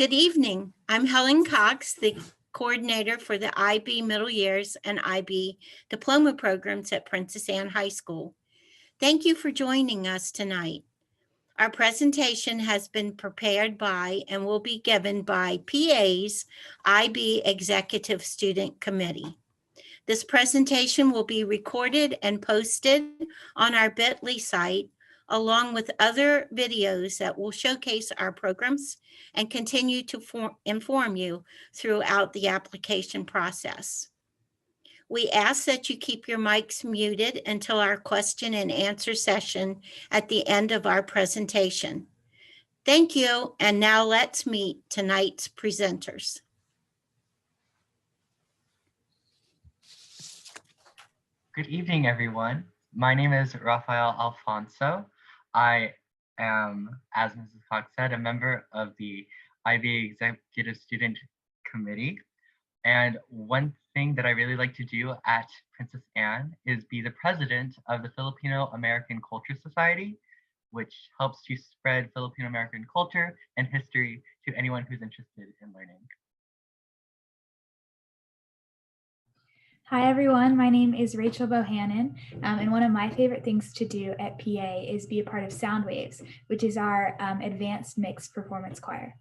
Good evening. I'm Helen Cox, the coordinator for the IB Middle Years and IB Diploma programs at Princess Anne High School. Thank you for joining us tonight. Our presentation has been prepared by and will be given by PA's IB Executive Student Committee. This presentation will be recorded and posted on our Bitly site, along with other videos that will showcase our programs and continue to inform you throughout the application process. We ask that you keep your mics muted until our question and answer session at the end of our presentation. Thank you, and now let's meet tonight's presenters. Good evening, everyone. My name is Rafael Alfonso. I am, as Mrs. Cox said, a member of the IB Executive Student Committee. And one thing that I really like to do at Princess Anne is be the president of the Filipino American Culture Society, which helps to spread Filipino American culture and history to anyone who's interested in learning. Hi everyone, my name is Rachel Bohannon, and one of my favorite things to do at PA is be a part of Sound Waves, which is our advanced mixed performance choir.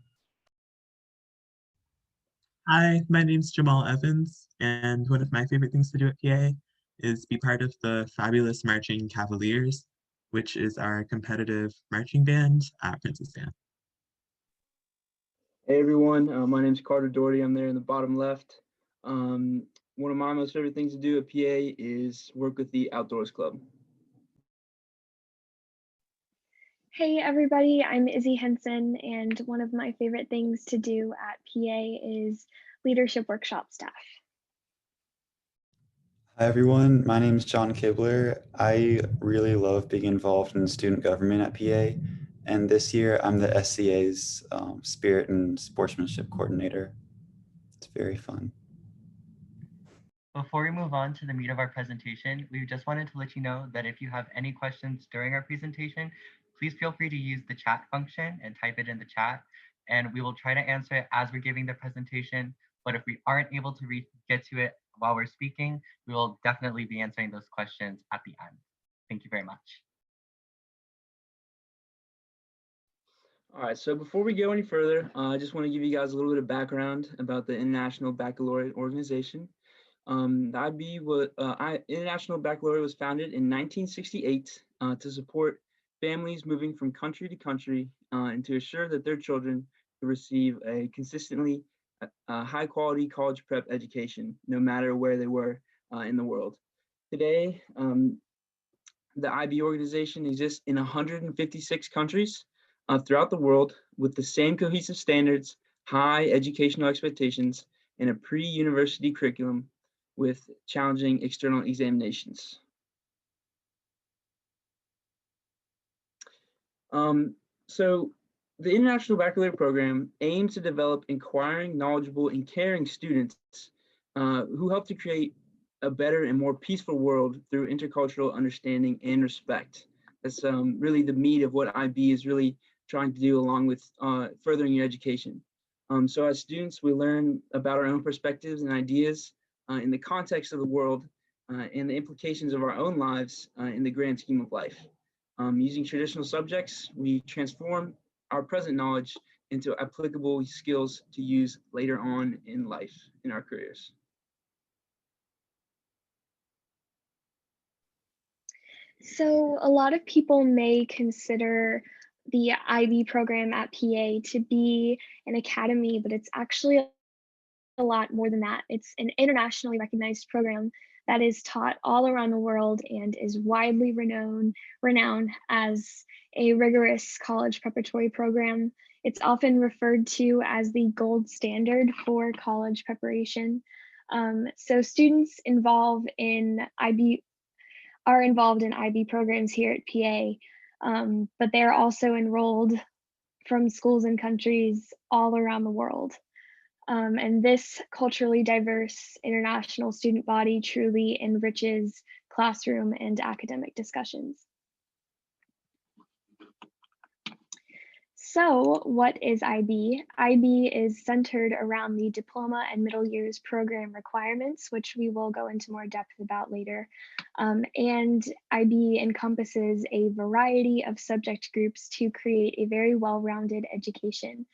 Hi, my name's Jamal Evans, and one of my favorite things to do at PA is be part of the Fabulous Marching Cavaliers, which is our competitive marching band at Princess Anne. Hey everyone, my name's Carter Doherty. I'm there in the bottom left. One of my most favorite things to do at PA is work with the Outdoors Club. Hey everybody, I'm Izzy Henson, and one of my favorite things to do at PA is leadership workshop staff. Hi everyone, my name is John Kibler. I really love being involved in student government at PA, and this year I'm the SCA's Spirit and Sportsmanship Coordinator. It's very fun. Before we move on to the meat of our presentation, we just wanted to let you know that if you have any questions during our presentation, please feel free to use the chat function and type it in the chat, and we will try to answer it as we're giving the presentation. But if we aren't able to get to it while we're speaking, we will definitely be answering those questions at the end. Thank you very much. All right, so before we go any further, I just want to give you guys a little bit of background about the International Baccalaureate Organization. The International Baccalaureate was founded in 1968 to support families moving from country to country and to assure that their children could receive a consistently high quality college prep education, no matter where they were in the world. Today, the IB organization exists in 156 countries throughout the world with the same cohesive standards, high educational expectations, and a pre-university curriculum with challenging external examinations. So the International Baccalaureate Program aims to develop inquiring, knowledgeable, and caring students who help to create a better and more peaceful world through intercultural understanding and respect. That's really the meat of what IB is really trying to do, along with furthering your education. So as students, we learn about our own perspectives and ideas in the context of the world and the implications of our own lives in the grand scheme of life. Using traditional subjects, we transform our present knowledge into applicable skills to use later on in life, in our careers. So a lot of people may consider the IB program at PA to be an academy, but it's actually a lot more than that. It's an internationally recognized program that is taught all around the world and is widely renowned as a rigorous college preparatory program. It's often referred to as the gold standard for college preparation. So students involved in IB are involved in IB programs here at PA, but they're also enrolled from schools and countries all around the world. And this culturally diverse international student body truly enriches classroom and academic discussions. So, what is IB? IB is centered around the diploma and middle years program requirements, which we will go into more depth about later. And IB encompasses a variety of subject groups to create a very well-rounded education.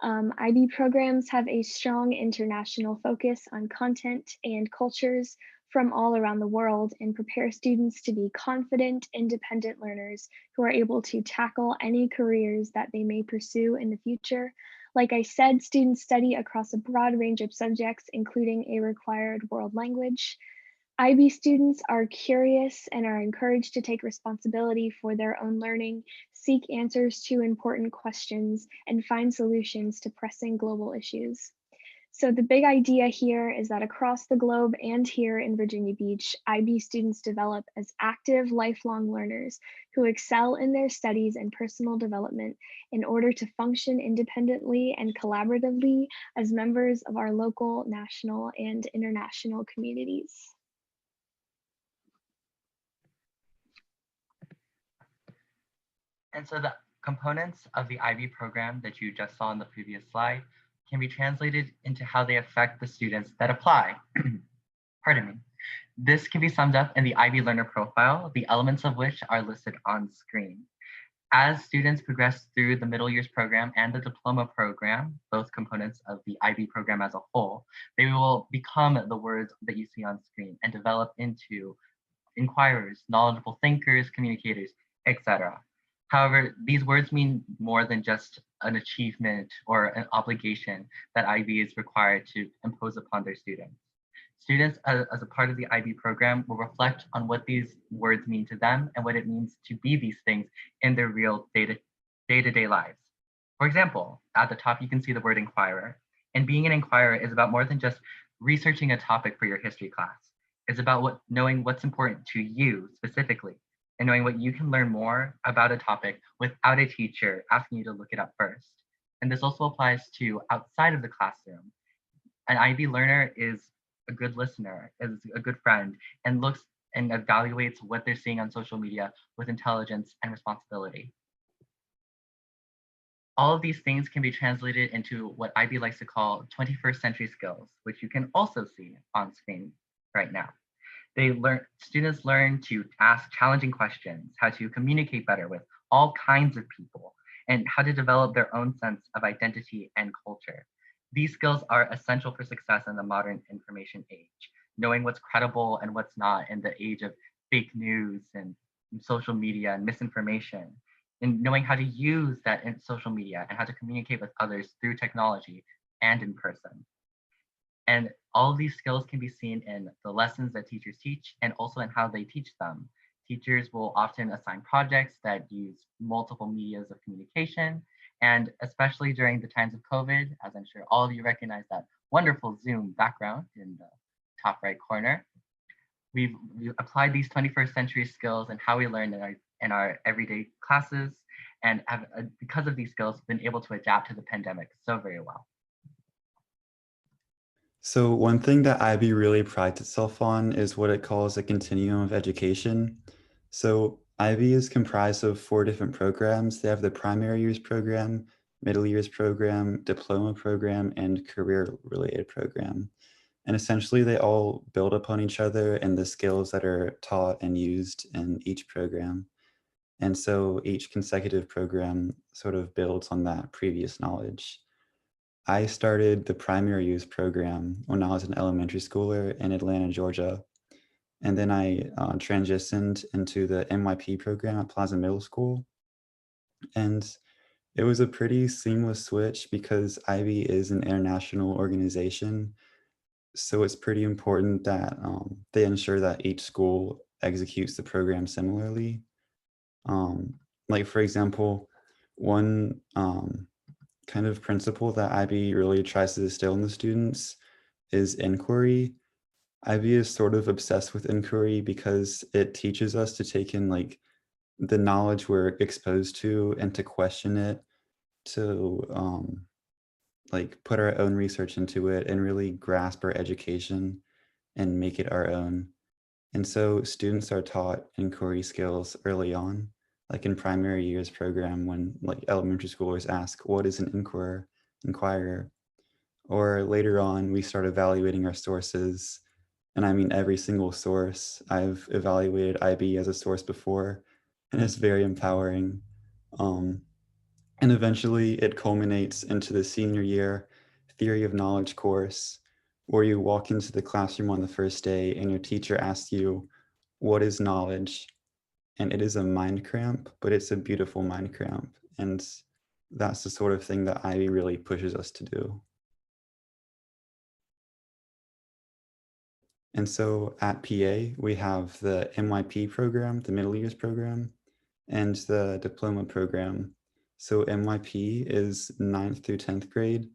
IB programs have a strong international focus on content and cultures from all around the world and prepare students to be confident, independent learners who are able to tackle any careers that they may pursue in the future. Like I said, students study across a broad range of subjects, including a required world language. IB students are curious and are encouraged to take responsibility for their own learning, seek answers to important questions, and find solutions to pressing global issues. So the big idea here is that across the globe and here in Virginia Beach, IB students develop as active lifelong learners who excel in their studies and personal development in order to function independently and collaboratively as members of our local, national, and international communities. And so the components of the IB program that you just saw in the previous slide can be translated into how they affect the students that apply. Pardon me. This can be summed up in the IB learner profile, the elements of which are listed on screen. As students progress through the middle years program and the diploma program, both components of the IB program as a whole, they will become the words that you see on screen and develop into inquirers, knowledgeable thinkers, communicators, etc. However, these words mean more than just an achievement or an obligation that IB is required to impose upon their students. Students, as a part of the IB program, will reflect on what these words mean to them and what it means to be these things in their real day-to-day lives. For example, at the top, you can see the word inquirer. And being an inquirer is about more than just researching a topic for your history class. It's about knowing what's important to you specifically, and knowing what you can learn more about a topic without a teacher asking you to look it up first. And this also applies to outside of the classroom. An IB learner is a good listener, is a good friend, and looks and evaluates what they're seeing on social media with intelligence and responsibility. All of these things can be translated into what IB likes to call 21st century skills, which you can also see on screen right now. Students learn to ask challenging questions, how to communicate better with all kinds of people, and how to develop their own sense of identity and culture. These skills are essential for success in the modern information age, knowing what's credible and what's not in the age of fake news and social media and misinformation, and knowing how to use that in social media and how to communicate with others through technology and in person. And all of these skills can be seen in the lessons that teachers teach and also in how they teach them. Teachers will often assign projects that use multiple medias of communication. And especially during the times of COVID, as I'm sure all of you recognize that wonderful Zoom background in the top right corner, we've applied these 21st century skills and how we learn in our everyday classes, and have, because of these skills, been able to adapt to the pandemic so very well. So one thing that IB really prides itself on is what it calls a continuum of education. So IB is comprised of 4 different programs. They have the primary years program, middle years program, diploma program, and career-related program. And essentially they all build upon each other and the skills that are taught and used in each program. And so each consecutive program sort of builds on that previous knowledge. I started the primary years program when I was an elementary schooler in Atlanta, Georgia. And then I transitioned into the MYP program at Plaza Middle School. And it was a pretty seamless switch because IB is an international organization. So it's pretty important that they ensure that each school executes the program similarly. Like for example, one kind of principle that IB really tries to distill in the students is inquiry. IB is sort of obsessed with inquiry because it teaches us to take in like the knowledge we're exposed to and to question it, to like put our own research into it and really grasp our education and make it our own. And so students are taught inquiry skills early on. like in primary years program when like elementary schoolers ask, what is an inquirer? Or later on, we start evaluating our sources. And I mean, every single source. I've evaluated IB as a source before, and it's very empowering. And eventually it culminates into the senior year theory of knowledge course, where you walk into the classroom on the first day and your teacher asks you, what is knowledge? And it is a mind cramp, but it's a beautiful mind cramp. And that's the sort of thing that IB really pushes us to do. And so at PA, we have the MYP program, the middle years program, and the diploma program. So MYP is 9th through 10th grade.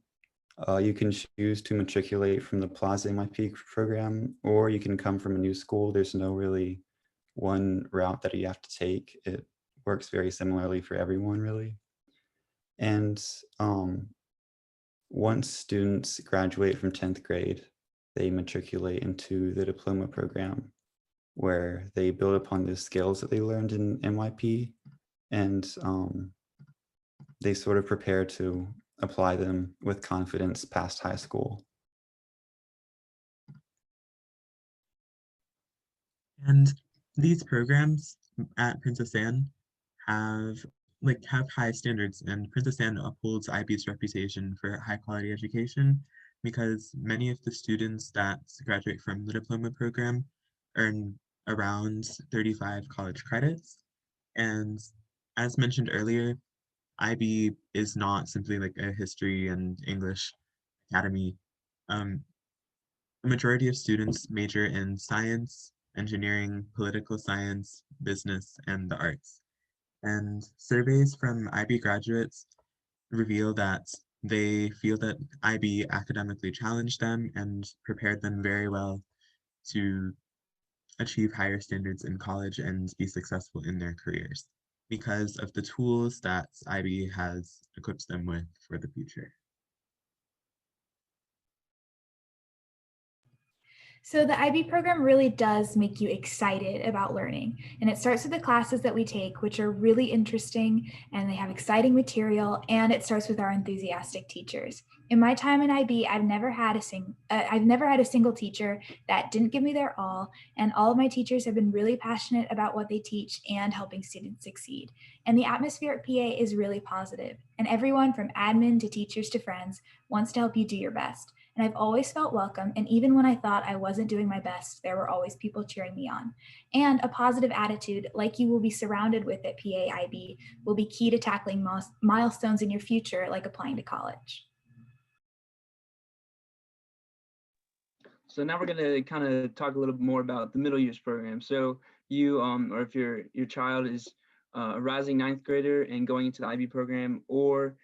You can choose to matriculate from the Plaza MYP program, or you can come from a new school. There's no really one route that you have to take. It works very similarly for everyone, really. And once students graduate from 10th grade, they matriculate into the diploma program, where they build upon the skills that they learned in MYP, and they sort of prepare to apply them with confidence past high school. And these programs at Princess Anne have high standards, and Princess Anne upholds IB's reputation for high quality education because many of the students that graduate from the diploma program earn around 35 college credits. And as mentioned earlier, IB is not simply like a history and English academy. The majority of students major in science, engineering, political science, business, and the arts. And surveys from IB graduates reveal that they feel that IB academically challenged them and prepared them very well to achieve higher standards in college and be successful in their careers because of the tools that IB has equipped them with for the future. So the IB program really does make you excited about learning. And it starts with the classes that we take, which are really interesting and they have exciting material, and it starts with our enthusiastic teachers. In my time in IB, I've never had a single teacher that didn't give me their all, and all of my teachers have been really passionate about what they teach and helping students succeed. And the atmosphere at PA is really positive, and everyone from admin to teachers to friends wants to help you do your best. And I've always felt welcome. And even when I thought I wasn't doing my best, there were always people cheering me on. And a positive attitude, like you will be surrounded with at PAIB, will be key to tackling milestones in your future, like applying to college. So now we're going to kind of talk a little bit more about the middle years program. So you, or if your child is a rising 9th grader and going into the IB program, or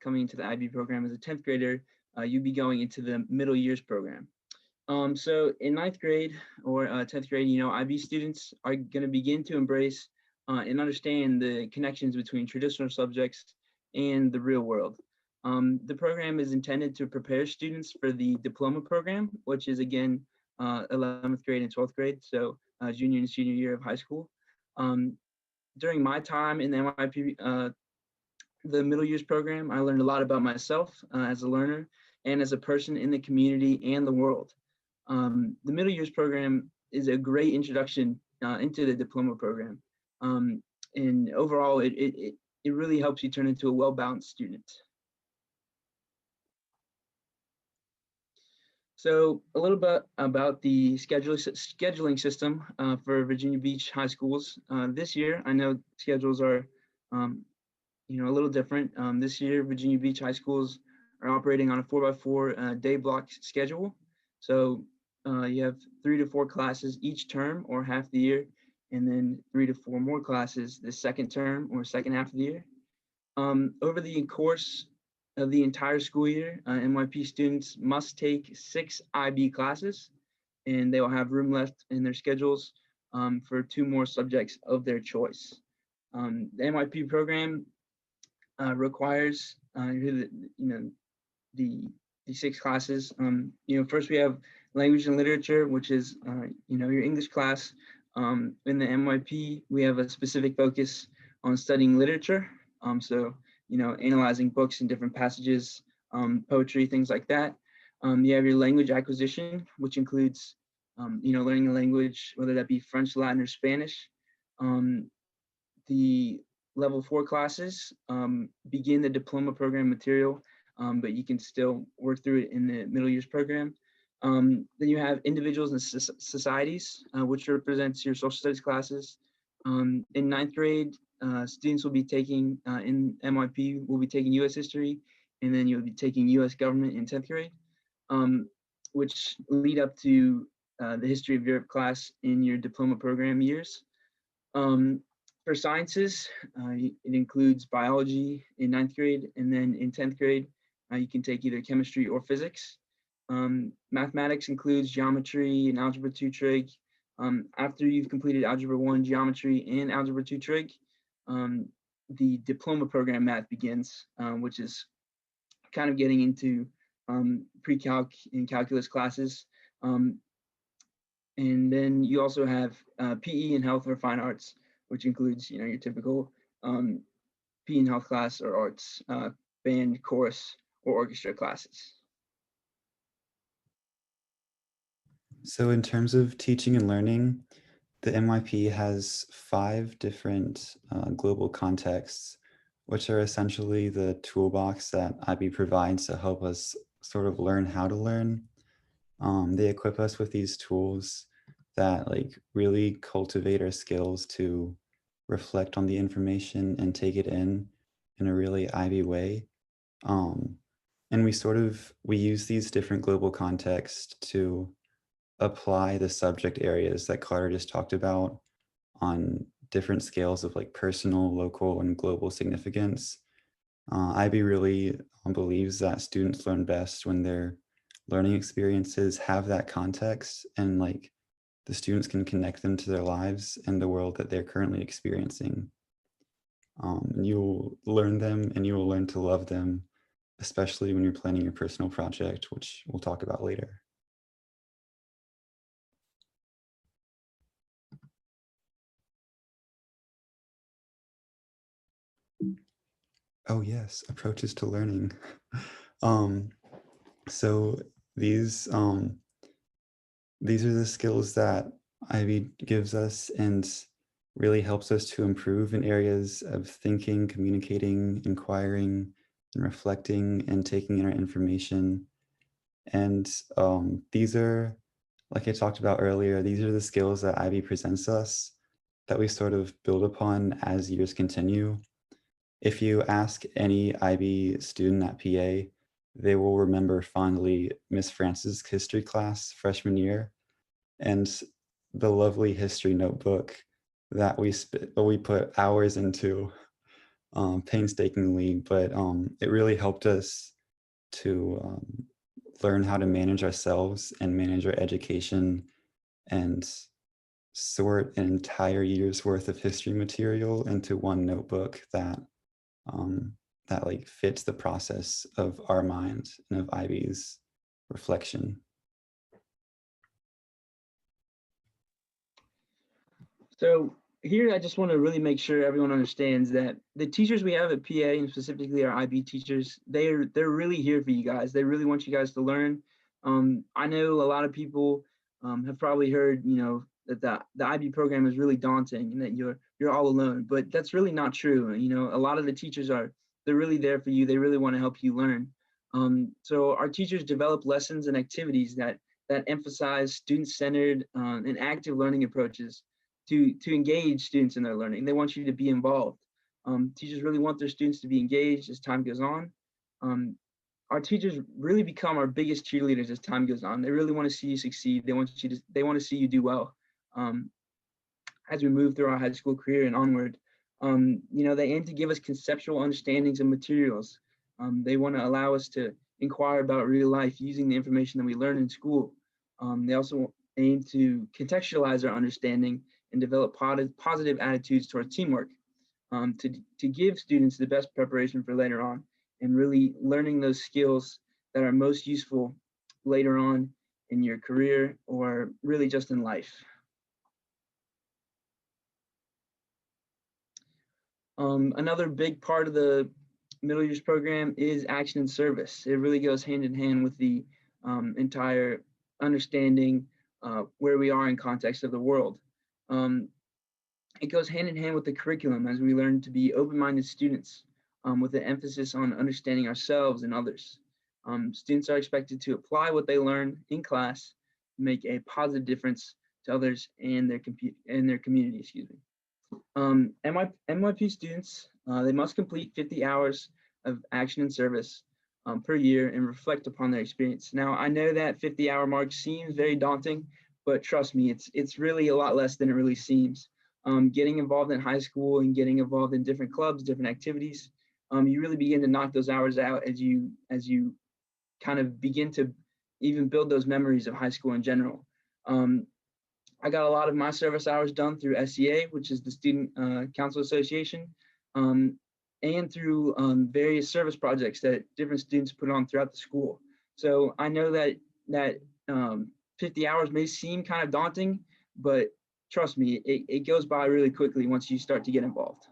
coming into the IB program as a 10th grader, you'd be going into the middle years program. So in 9th grade or 10th grade, IB students are going to begin to embrace and understand the connections between traditional subjects and the real world. The program is intended to prepare students for the diploma program, which is again 11th grade and 12th grade, so junior and senior year of high school. During my time in the MYP, the middle years program, I learned a lot about myself as a learner and as a person in the community and the world. The middle years program is a great introduction into the diploma program. And overall, it really helps you turn into a well-balanced student. So a little bit about the scheduling system for Virginia Beach high schools. This year, I know schedules are a little different. This year, Virginia Beach high schools are operating on a 4x4 day block schedule. So you have 3 to 4 classes each term or half the year, and then 3 to 4 more classes the second term or second half of the year. Over the course of the entire school year, MYP students must take 6 IB classes, and they will have room left in their schedules for 2 more subjects of their choice. The MYP program requires the 6 classes. First we have language and literature, which is your English class. In the MYP, we have a specific focus on studying literature. So, analyzing books and different passages, poetry, things like that. You have your language acquisition, which includes, learning a language, whether that be French, Latin, or Spanish. The level 4 classes begin the diploma program material, but you can still work through it in the middle years program. Then you have individuals and societies, which represents your social studies classes. In 9th grade, students will be taking, in MYP, will be taking US history, and then you'll be taking US government in 10th grade, which lead up to the history of Europe class in your diploma program years. For sciences, it includes biology in 9th grade, and then in 10th grade, you can take either chemistry or physics. Mathematics includes geometry and algebra 2 trig. After you've completed algebra 1, geometry, and algebra 2 trig, the diploma program math begins, which is kind of getting into pre-calc and calculus classes. And then you also have PE and health or fine arts, which includes, your typical PE and health class or arts, band, chorus, or orchestra classes. So in terms of teaching and learning, the MYP has 5 different global contexts, which are essentially the toolbox that IB provides to help us sort of learn how to learn. They equip us with these tools that really cultivate our skills to reflect on the information and take it in a really IB way. And we use these different global contexts to apply the subject areas that Carter just talked about on different scales of personal, local, and global significance. IB really believes that students learn best when their learning experiences have that context, and the students can connect them to their lives and the world that they're currently experiencing. You'll learn them and you will learn to love them, especially when you're planning your personal project, which we'll talk about later. Oh yes, approaches to learning. So these are the skills that IB gives us and really helps us to improve in areas of thinking, communicating, inquiring, and reflecting, and taking in our information. And these are, like I talked about earlier, these are the skills that IB presents us that we sort of build upon as years continue. If you ask any IB student at PA, they will remember fondly Miss France's history class freshman year and the lovely history notebook that we put hours into painstakingly, but it really helped us to learn how to manage ourselves and manage our education and sort an entire year's worth of history material into one notebook that fits the process of our mind and of IB's reflection. So here, I just want to really make sure everyone understands that the teachers we have at PA, and specifically our IB teachers, they're really here for you guys. They really want you guys to learn. I know a lot of people have probably heard, that the IB program is really daunting and that you're all alone, but that's really not true. A lot of the teachers they're really there for you. They really want to help you learn. So our teachers develop lessons and activities that emphasize student-centered and active learning approaches to engage students in their learning. They want you to be involved. Teachers really want their students to be engaged as time goes on. Our teachers really become our biggest cheerleaders as time goes on. They really want to see you succeed. They want to see you do well. As we move through our high school career and onward, they aim to give us conceptual understandings of materials. They want to allow us to inquire about real life using the information that we learn in school. They also aim to contextualize our understanding and develop positive attitudes towards teamwork, to give students the best preparation for later on and really learning those skills that are most useful later on in your career or really just in life. Another big part of the middle years program is action and service. It really goes hand in hand with the entire understanding where we are in context of the world. It goes hand in hand with the curriculum as we learn to be open-minded students with an emphasis on understanding ourselves and others. Students are expected to apply what they learn in class, make a positive difference to others and their community, excuse me. MYP students, they must complete 50 hours of action and service per year and reflect upon their experience. Now, I know that 50-hour mark seems very daunting, but trust me, it's really a lot less than it really seems. Getting involved in high school and getting involved in different clubs, different activities, you really begin to knock those hours out as you kind of begin to even build those memories of high school in general. I got a lot of my service hours done through SEA, which is the Student Council Association, and through various service projects that different students put on throughout the school. So I know that 50 hours may seem kind of daunting, but trust me, it goes by really quickly once you start to get involved.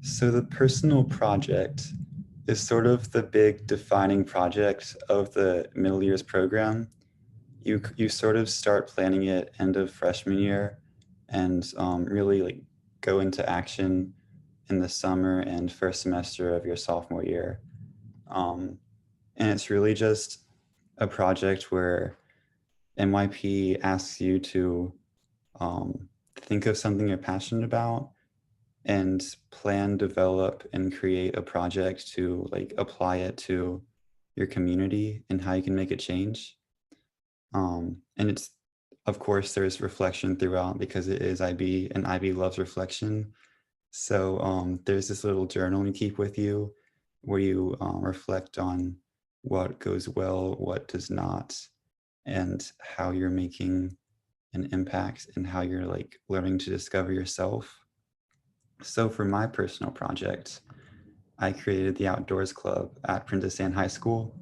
So the personal project is sort of the big defining project of the middle years program. You sort of start planning it end of freshman year and really like go into action in the summer and first semester of your sophomore year. And it's really just a project where MYP asks you to think of something you're passionate about and plan, develop, and create a project to like apply it to your community and how you can make it change. And it's, of course, there's reflection throughout because it is IB and IB loves reflection. So there's this little journal you keep with you where you reflect on what goes well, what does not, and how you're making an impact and how you're like learning to discover yourself. So for my personal project, I created the Outdoors Club at Princess Anne High School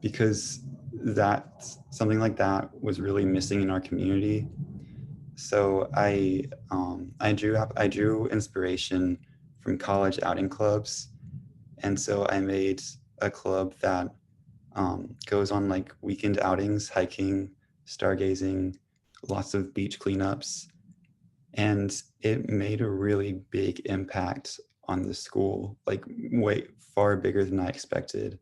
because something like that was really missing in our community. So I drew inspiration from college outing clubs, and so I made a club that goes on like weekend outings, hiking, stargazing, lots of beach cleanups. And it made a really big impact on the school, like way far bigger than I expected.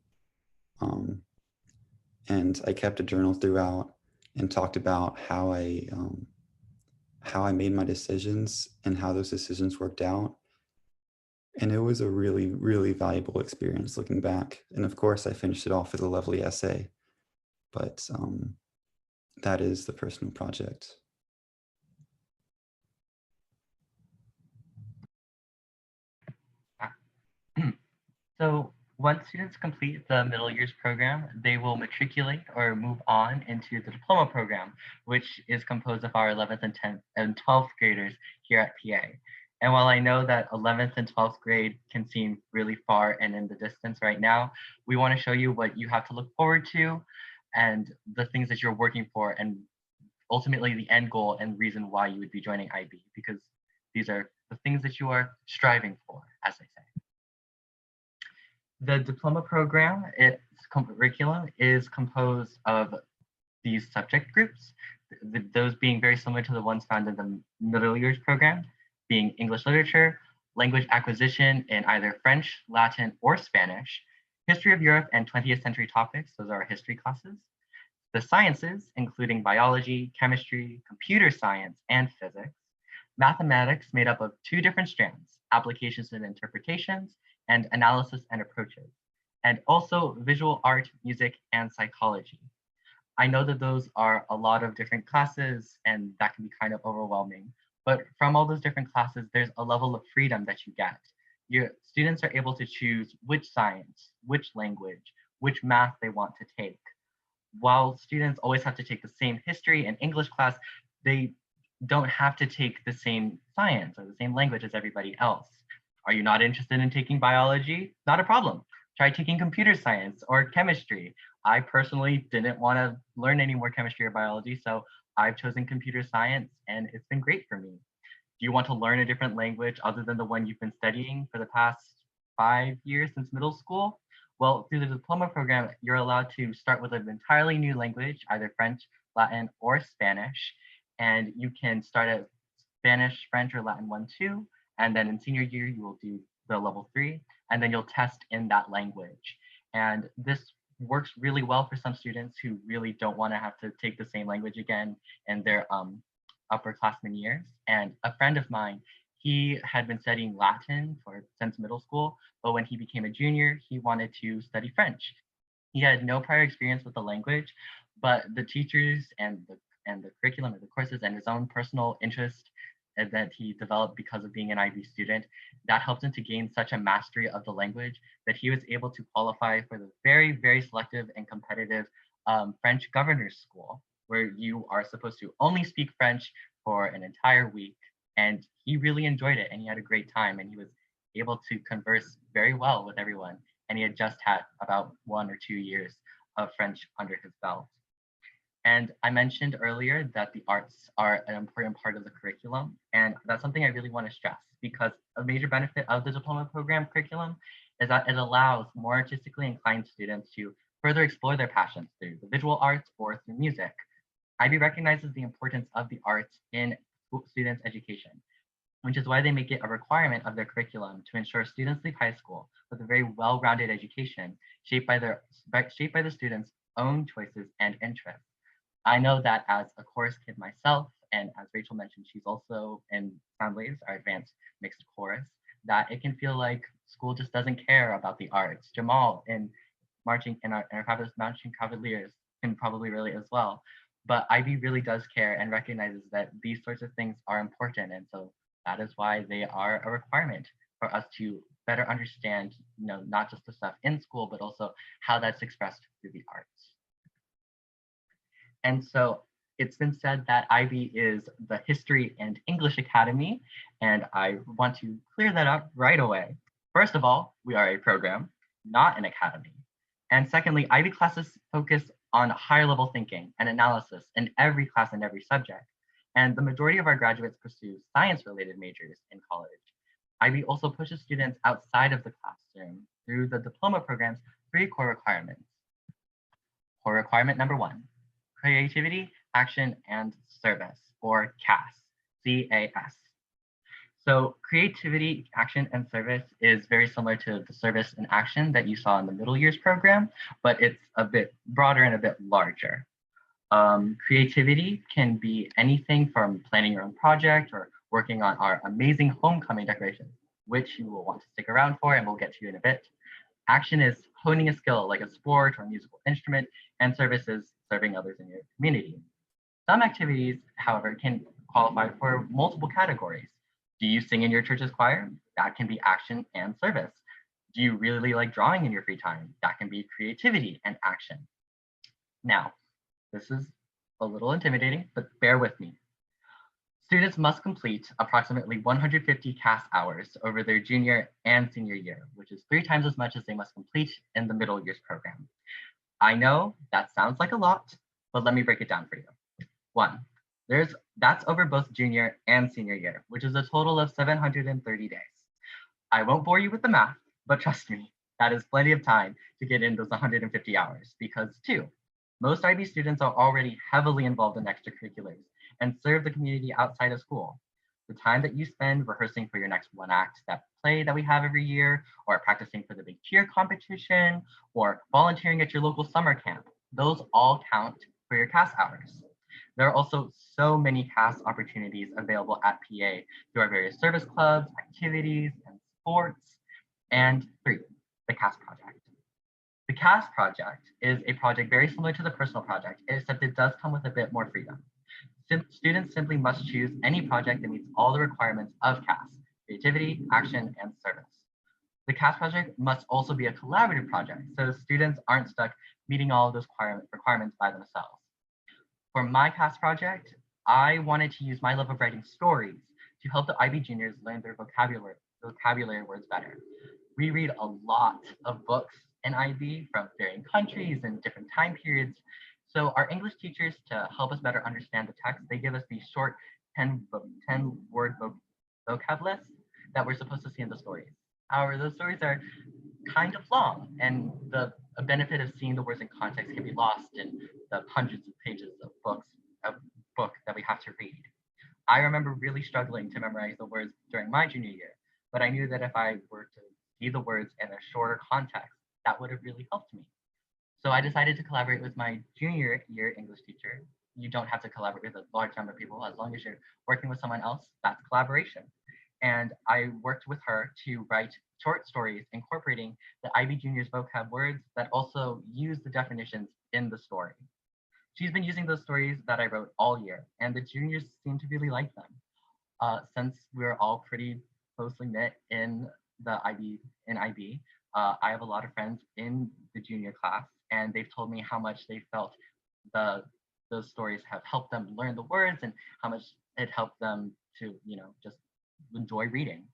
And I kept a journal throughout and talked about how I made my decisions and how those decisions worked out. And it was a really, really valuable experience looking back. And of course, I finished it off with a lovely essay. But that is the personal project. So once students complete the middle years program, they will matriculate or move on into the diploma program, which is composed of our 11th and 10th and 12th graders here at PA. And while I know that 11th and 12th grade can seem really far and in the distance right now, we want to show you what you have to look forward to and the things that you're working for and ultimately the end goal and reason why you would be joining IB, because these are the things that you are striving for, as I say. The diploma program, its curriculum is composed of these subject groups, those being very similar to the ones found in the middle years program, being English literature, language acquisition in either French, Latin, or Spanish, history of Europe and 20th century topics, those are our history classes, the sciences, including biology, chemistry, computer science, and physics, mathematics made up of two different strands, applications and interpretations, and analysis and approaches, and also visual art, music, and psychology. I know that those are a lot of different classes and that can be kind of overwhelming, but from all those different classes, there's a level of freedom that you get. Your students are able to choose which science, which language, which math they want to take. While students always have to take the same history and English class, they don't have to take the same science or the same language as everybody else. Are you not interested in taking biology? Not a problem. Try taking computer science or chemistry. I personally didn't want to learn any more chemistry or biology, so I've chosen computer science and it's been great for me. Do you want to learn a different language other than the one you've been studying for the past 5 years since middle school? Well, through the diploma program, you're allowed to start with an entirely new language, either French, Latin, or Spanish. And you can start at Spanish, French, or Latin 1, 2. And then in senior year, you will do the level 3, and then you'll test in that language. And this works really well for some students who really don't want to have to take the same language again in their upperclassmen years. And a friend of mine, he had been studying Latin since middle school, but when he became a junior, he wanted to study French. He had no prior experience with the language, but the teachers and the curriculum and the courses and his own personal interest that he developed because of being an IB student, that helped him to gain such a mastery of the language that he was able to qualify for the very, very selective and competitive French governor's school, where you are supposed to only speak French for an entire week. And he really enjoyed it and he had a great time and he was able to converse very well with everyone. And he had just had about 1 or 2 years of French under his belt. And I mentioned earlier that the arts are an important part of the curriculum. And that's something I really want to stress because a major benefit of the diploma program curriculum is that it allows more artistically inclined students to further explore their passions through the visual arts or through music. IB recognizes the importance of the arts in students' education, which is why they make it a requirement of their curriculum to ensure students leave high school with a very well-rounded education shaped by the students' own choices and interests. I know that as a chorus kid myself, and as Rachel mentioned, she's also in Sound Waves, our advanced mixed chorus, that it can feel like school just doesn't care about the arts. Jamal in our fabulous Marching Cavaliers can probably relate as well. But IB really does care and recognizes that these sorts of things are important. And so that is why they are a requirement for us to better understand, not just the stuff in school, but also how that's expressed through the arts. And so it's been said that IB is the History and English Academy, and I want to clear that up right away. First of all, we are a program, not an academy. And secondly, IB classes focus on higher level thinking and analysis in every class and every subject. And the majority of our graduates pursue science-related majors in college. IB also pushes students outside of the classroom through the diploma program's 3 core requirements. Core requirement number 1, creativity, action, and service, or CAS, C-A-S. So creativity, action, and service is very similar to the service and action that you saw in the middle years program, but it's a bit broader and a bit larger. Creativity can be anything from planning your own project or working on our amazing homecoming decorations, which you will want to stick around for and we'll get to in a bit. Action is honing a skill like a sport or musical instrument, and service is serving others in your community. Some activities, however, can qualify for multiple categories. Do you sing in your church's choir? That can be action and service. Do you really like drawing in your free time? That can be creativity and action. Now, this is a little intimidating, but bear with me. Students must complete approximately 150 CAS hours over their junior and senior year, which is 3 times as much as they must complete in the middle years program. I know that sounds like a lot, but let me break it down for you. 1, that's over both junior and senior year, which is a total of 730 days. I won't bore you with the math, but trust me, that is plenty of time to get in those 150 hours because 2, most IB students are already heavily involved in extracurriculars and serve the community outside of school. The time that you spend rehearsing for your next one-act step play that we have every year, or practicing for the big cheer competition, or volunteering at your local summer camp, those all count for your CAS hours. There are also so many CAS opportunities available at PA through our various service clubs, activities, and sports. And 3, the CAS project. The CAS project is a project very similar to the personal project, except it does come with a bit more freedom. Students simply must choose any project that meets all the requirements of CAS, creativity, action, and service. The CAS project must also be a collaborative project, so students aren't stuck meeting all of those requirements by themselves. For my CAS project, I wanted to use my love of writing stories to help the IB juniors learn their vocabulary words better. We read a lot of books in IB from varying countries and different time periods, So our English teachers, to help us better understand the text, they give us these short 10-word vocab lists that we're supposed to see in the stories. However, those stories are kind of long, and the benefit of seeing the words in context can be lost in the hundreds of pages of book that we have to read. I remember really struggling to memorize the words during my junior year, but I knew that if I were to see the words in a shorter context, that would have really helped me. So I decided to collaborate with my junior year English teacher. You don't have to collaborate with a large number of people. As long as you're working with someone else, that's collaboration. And I worked with her to write short stories incorporating the IB Junior's vocab words that also use the definitions in the story. She's been using those stories that I wrote all year, and the juniors seem to really like them. Since we're all pretty closely knit in the IB, I have a lot of friends in the junior class, and they've told me how much they felt those stories have helped them learn the words and how much it helped them to, just enjoy reading.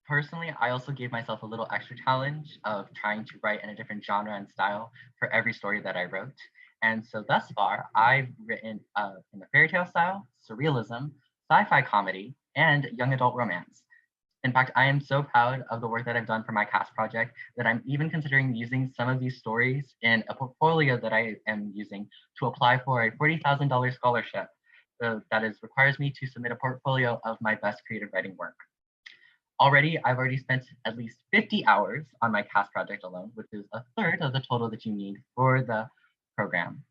Personally, I also gave myself a little extra challenge of trying to write in a different genre and style for every story that I wrote. And so thus far, I've written in the fairy tale style, surrealism, sci-fi comedy, and young adult romance. In fact, I am so proud of the work that I've done for my cast project that I'm even considering using some of these stories in a portfolio that I am using to apply for a $40,000 scholarship that requires me to submit a portfolio of my best creative writing work. I've already spent at least 50 hours on my cast project alone, which is a third of the total that you need for the program.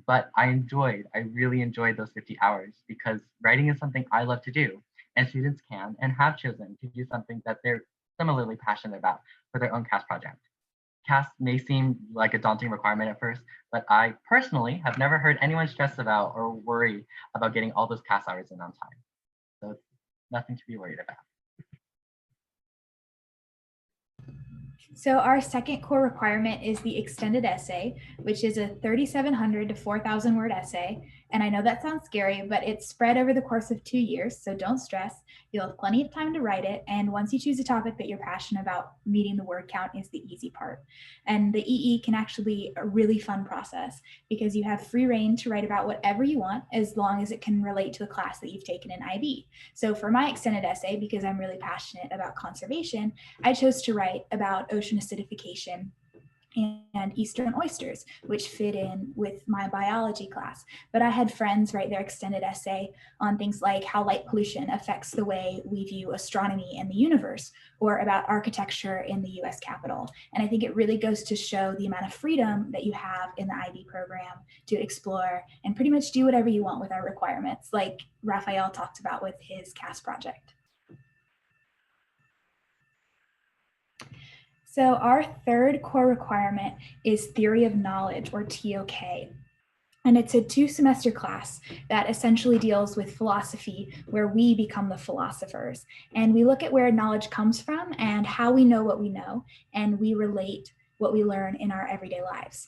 But I really enjoyed those 50 hours because writing is something I love to do, and students can and have chosen to do something that they're similarly passionate about for their own cast project. Cast may seem like a daunting requirement at first, but I personally have never heard anyone stress about or worry about getting all those cast hours in on time. So it's nothing to be worried about. So our second core requirement is the extended essay, which is a 3,700 to 4,000 word essay. And I know that sounds scary, but it's spread over the course of 2 years, so don't stress. You'll have plenty of time to write it. And once you choose a topic that you're passionate about, meeting the word count is the easy part. And the EE can actually be a really fun process because you have free reign to write about whatever you want as long as it can relate to the class that you've taken in IB. So for my extended essay, because I'm really passionate about conservation, I chose to write about ocean acidification and Eastern oysters, which fit in with my biology class. But I had friends write their extended essay on things like how light pollution affects the way we view astronomy and the universe, or about architecture in the US Capitol. And I think it really goes to show the amount of freedom that you have in the IB program to explore and pretty much do whatever you want with our requirements, like Raphael talked about with his cast project. So our third core requirement is Theory of Knowledge, or TOK. And it's a 2-semester class that essentially deals with philosophy, where we become the philosophers. And we look at where knowledge comes from and how we know what we know, and we relate what we learn in our everyday lives.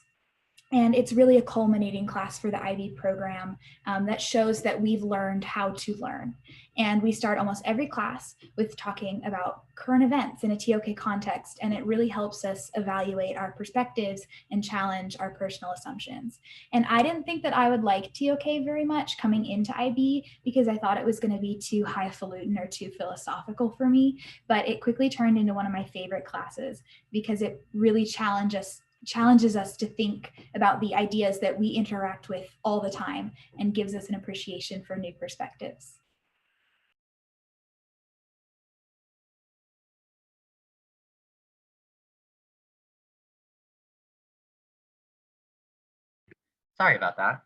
And it's really a culminating class for the IB program that shows that we've learned how to learn. And we start almost every class with talking about current events in a TOK context, and it really helps us evaluate our perspectives and challenge our personal assumptions. And I didn't think that I would like TOK very much coming into IB because I thought it was going to be too highfalutin or too philosophical for me, but it quickly turned into one of my favorite classes because it really challenges us to think about the ideas that we interact with all the time and gives us an appreciation for new perspectives. Sorry about that.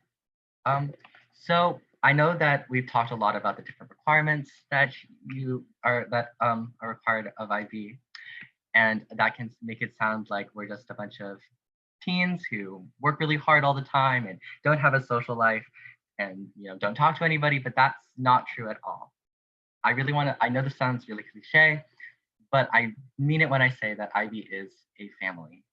So I know that we've talked a lot about the different requirements that are required of IB, and that can make it sound like we're just a bunch of teens who work really hard all the time and don't have a social life and don't talk to anybody, but that's not true at all. I know this sounds really cliche, but I mean it when I say that IB is a family.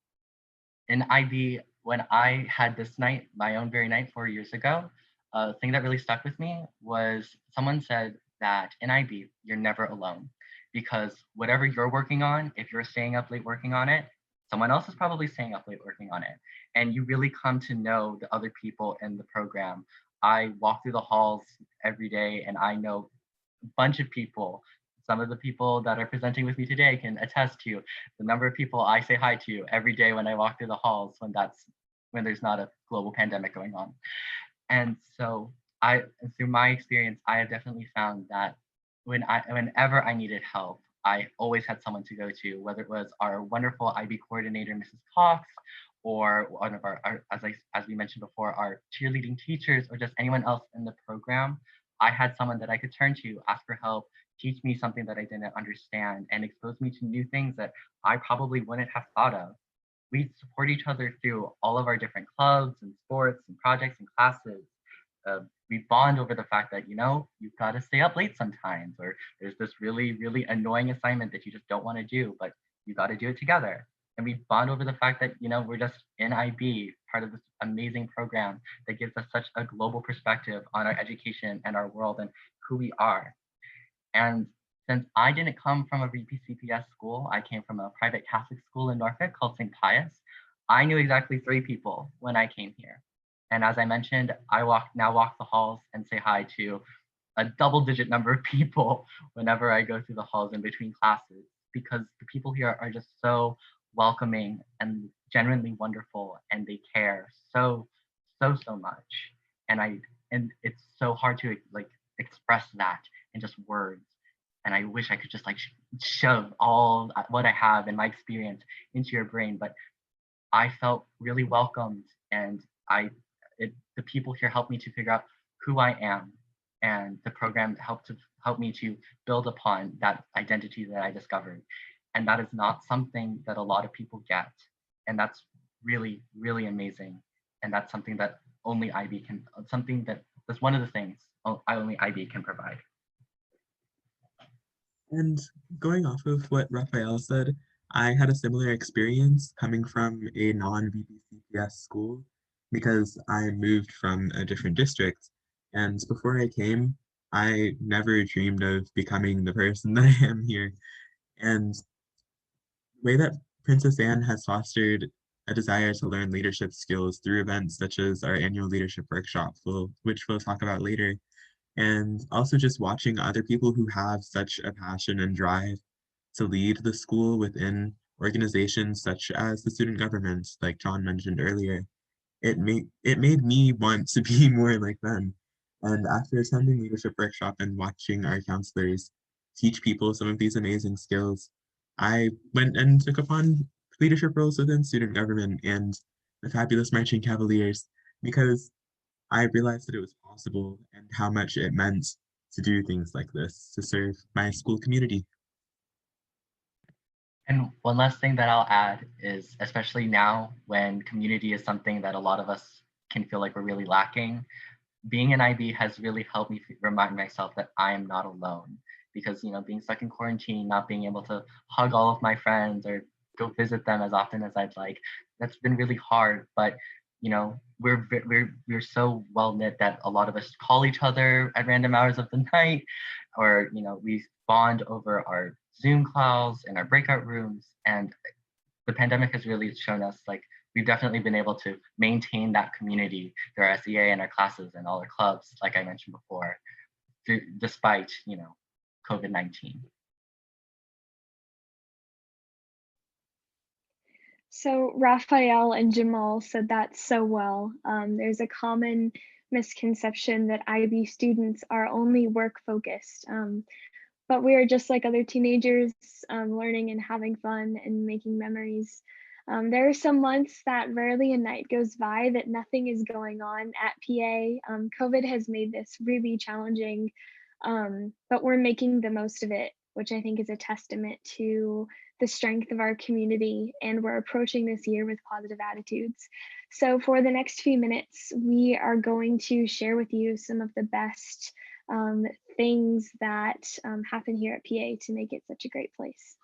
In IB, when I had this night, my own very night 4 years ago, a thing that really stuck with me was someone said that in IB, you're never alone because whatever you're working on, if you're staying up late working on it, someone else is probably staying up late working on it. And you really come to know the other people in the program. I walk through the halls every day and I know a bunch of people. Some of the people that are presenting with me today can attest to the number of people I say hi to every day when I walk through the halls when there's not a global pandemic going on. And so through my experience, I have definitely found that whenever I needed help, I always had someone to go to, whether it was our wonderful IB coordinator, Mrs. Cox, or one of as we mentioned before, our cheerleading teachers, or just anyone else in the program. I had someone that I could turn to, ask for help, teach me something that I didn't understand, and expose me to new things that I probably wouldn't have thought of. We support each other through all of our different clubs and sports and projects and classes. We bond over the fact that, you've got to stay up late sometimes, or there's this really, really annoying assignment that you just don't want to do, but you got to do it together. And we bond over the fact that, we're just in IB, part of this amazing program that gives us such a global perspective on our education and our world and who we are. And since I didn't come from a VPCPS school, I came from a private Catholic school in Norfolk called St. Pius. I knew exactly 3 people when I came here. And as I mentioned, I now walk the halls and say hi to a double-digit number of people whenever I go through the halls in between classes, because the people here are just so welcoming and genuinely wonderful, and they care so much. And it's so hard to express that in just words. And I wish I could just shove all what I have and my experience into your brain, but I felt really welcomed, and the people here helped me to figure out who I am, and the program helped me to build upon that identity that I discovered. And that is not something that a lot of people get, and that's really, really amazing. And that's something that only IB can. That's one of the things only IB can provide. And going off of what Raphael said, I had a similar experience coming from a non-VPCPS school because I moved from a different district. And before I came, I never dreamed of becoming the person that I am here. And the way that Princess Anne has fostered a desire to learn leadership skills through events such as our annual leadership workshop, which we'll talk about later, and also just watching other people who have such a passion and drive to lead the school within organizations such as the student government, like John mentioned earlier. It made me want to be more like them. And after attending leadership workshop and watching our counselors teach people some of these amazing skills, I went and took upon leadership roles within student government and the fabulous Marching Cavaliers, because I realized that it was possible and how much it meant to do things like this to serve my school community. And one last thing that I'll add is, especially now when community is something that a lot of us can feel like we're really lacking, being an IB has really helped me remind myself that I am not alone. Because, being stuck in quarantine, not being able to hug all of my friends or go visit them as often as I'd like, that's been really hard. But, we're so well knit that a lot of us call each other at random hours of the night, or, we bond over our Zoom calls in our breakout rooms. And the pandemic has really shown us we've definitely been able to maintain that community through our SEA and our classes and all our clubs, like I mentioned before, despite, COVID-19. So Raphael and Jamal said that so well. There's a common misconception that IB students are only work focused, but we are just like other teenagers, learning and having fun and making memories. There are some months that rarely a night goes by that nothing is going on at PA. COVID has made this really challenging, but we're making the most of it, which I think is a testament to the strength of our community, and we're approaching this year with positive attitudes. So for the next few minutes, we are going to share with you some of the best things that happen here at PA to make it such a great place.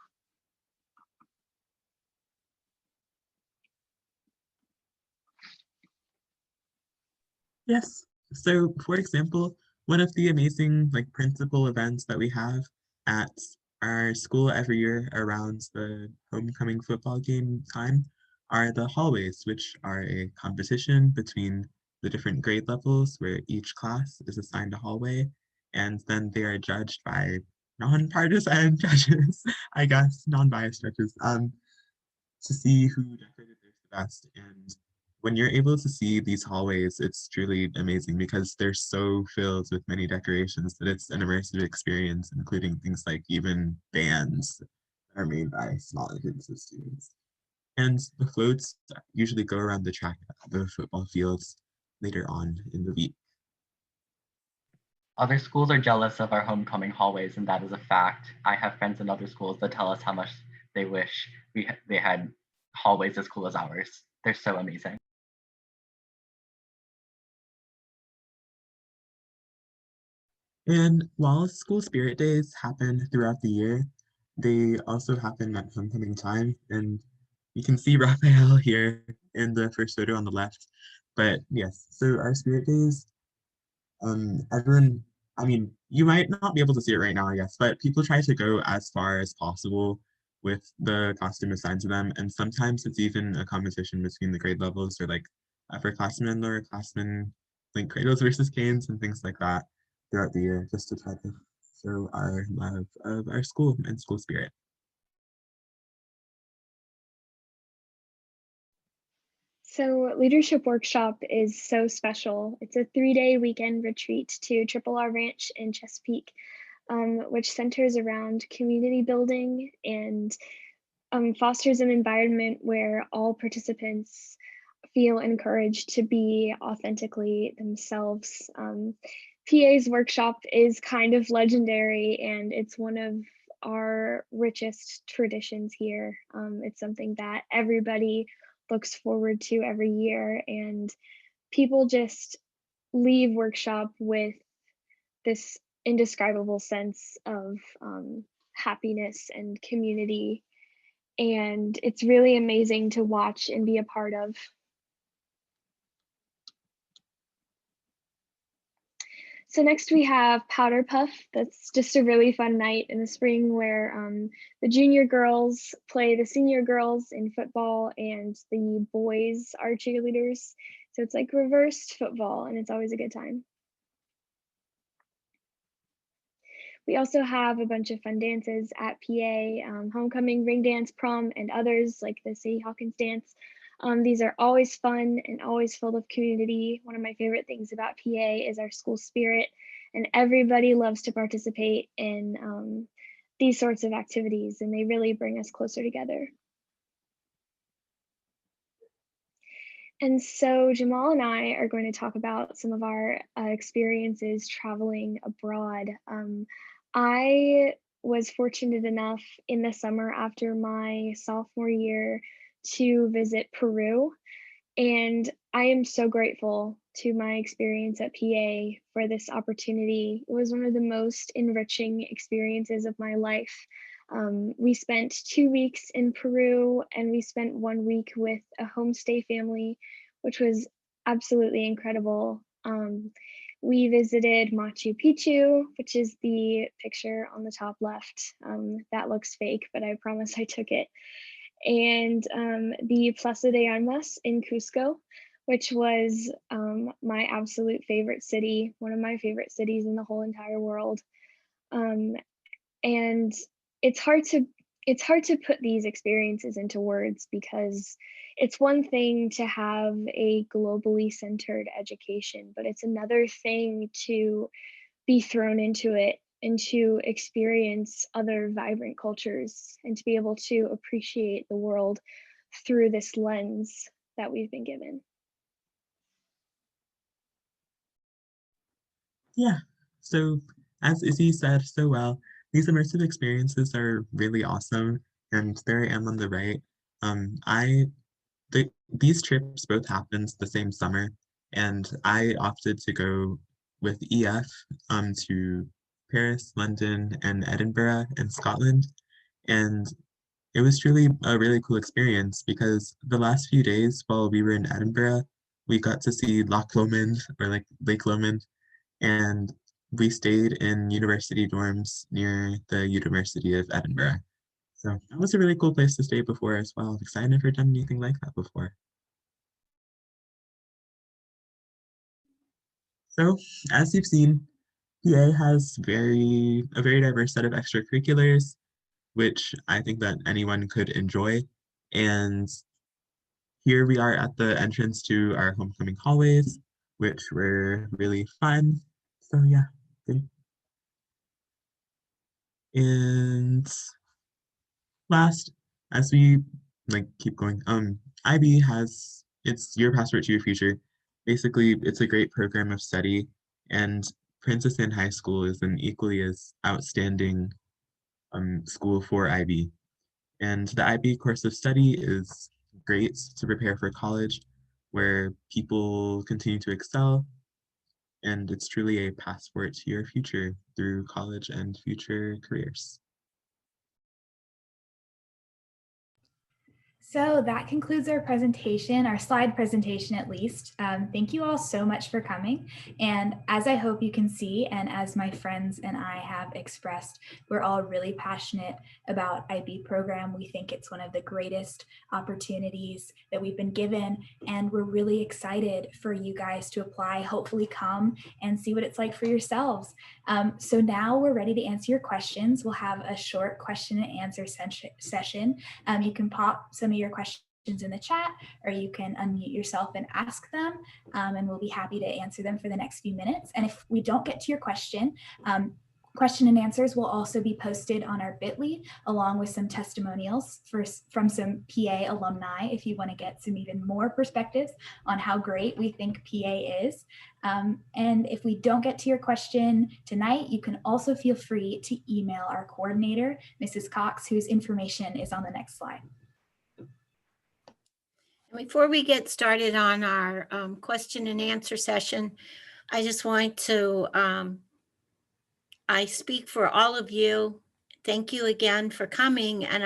Yes. So for example, one of the amazing principal events that we have at our school every year around the homecoming football game time are the hallways, which are a competition between the different grade levels where each class is assigned a hallway, and then they are judged by non-partisan judges, I guess, non-biased judges, to see who decorated theirs the best. And when you're able to see these hallways, it's truly amazing because they're so filled with many decorations that it's an immersive experience, including things like even bands that are made by smaller groups of students. And the floats usually go around the track at the football fields later on in the week. Other schools are jealous of our homecoming hallways, and that is a fact. I have friends in other schools that tell us how much they wish they had hallways as cool as ours. They're so amazing. And while school spirit days happen throughout the year, they also happen at homecoming time. And you can see Raphael here in the first photo on the left. But yes, so our spirit days, everyone, I mean, you might not be able to see it right now, I guess, but people try to go as far as possible with the costume assigned to them. And sometimes it's even a competition between the grade levels or like upperclassmen, lowerclassmen, like cradles versus canes and things like that throughout the year, just to try to show our love of our school and school spirit. So Leadership Workshop is so special. It's a 3-day weekend retreat to Triple R Ranch in Chesapeake, which centers around community building and fosters an environment where all participants feel encouraged to be authentically themselves. PA's workshop is kind of legendary, and it's one of our richest traditions here. It's something that everybody looks forward to every year, and people just leave workshop with this indescribable sense of happiness and community, and it's really amazing to watch and be a part of. So next we have Powder Puff. That's just a really fun night in the spring where the junior girls play the senior girls in football and the boys are cheerleaders. So it's like reversed football, and it's always a good time. We also have a bunch of fun dances at PA, homecoming, ring dance, prom, and others like the Sadie Hawkins dance. These are always fun and always full of community. One of my favorite things about PA is our school spirit, and everybody loves to participate in these sorts of activities, and they really bring us closer together. And so Jamal and I are going to talk about some of our experiences traveling abroad. I was fortunate enough in the summer after my sophomore year to visit Peru, and I am so grateful to my experience at PA for this opportunity. It was one of the most enriching experiences of my life. We spent 2 weeks in Peru, and we spent 1 week with a homestay family, which was absolutely incredible. We visited Machu Picchu, which is the picture on the top left. That looks fake, but I promise I took it. And the Plaza de Armas in Cusco, which was my absolute favorite city, one of my favorite cities in the whole entire world. And it's hard to put these experiences into words, because it's one thing to have a globally centered education, but it's another thing to be thrown into it and to experience other vibrant cultures and to be able to appreciate the world through this lens that we've been given. Yeah, so as Izzy said so well, these immersive experiences are really awesome. And there I am on the right. These trips both happened the same summer, and I opted to go with EF to Paris, London, and Edinburgh in Scotland. And it was truly a really cool experience because the last few days while we were in Edinburgh, we got to see Loch Lomond, or like Lake Lomond, and we stayed in university dorms near the University of Edinburgh. So that was a really cool place to stay before as well, because I never done anything like that before. So as you've seen, PA has a very diverse set of extracurriculars, which I think that anyone could enjoy. And here we are at the entrance to our homecoming hallways, which were really fun. So yeah. And last, as we keep going, IB has it's your passport to your future. Basically, it's a great program of study, and Princess Anne High School is an equally as outstanding school for IB. And the IB course of study is great to prepare for college, where people continue to excel, and it's truly a passport to your future through college and future careers. So that concludes our presentation, our slide presentation at least. Thank you all so much for coming. And as I hope you can see, and as my friends and I have expressed, we're all really passionate about IB program. We think it's one of the greatest opportunities that we've been given. And we're really excited for you guys to apply, hopefully come and see what it's like for yourselves. So now we're ready to answer your questions. We'll have a short question and answer session. You can pop some of your questions in the chat, or you can unmute yourself and ask them, and we'll be happy to answer them for the next few minutes. And if we don't get to your question and answers will also be posted on our Bitly, along with some testimonials from some PA alumni, if you want to get some even more perspectives on how great we think PA is. And if we don't get to your question tonight, you can also feel free to email our coordinator, Mrs. Cox, whose information is on the next slide. Before we get started on our question and answer session, I just want to, I speak for all of you. Thank you again for coming. And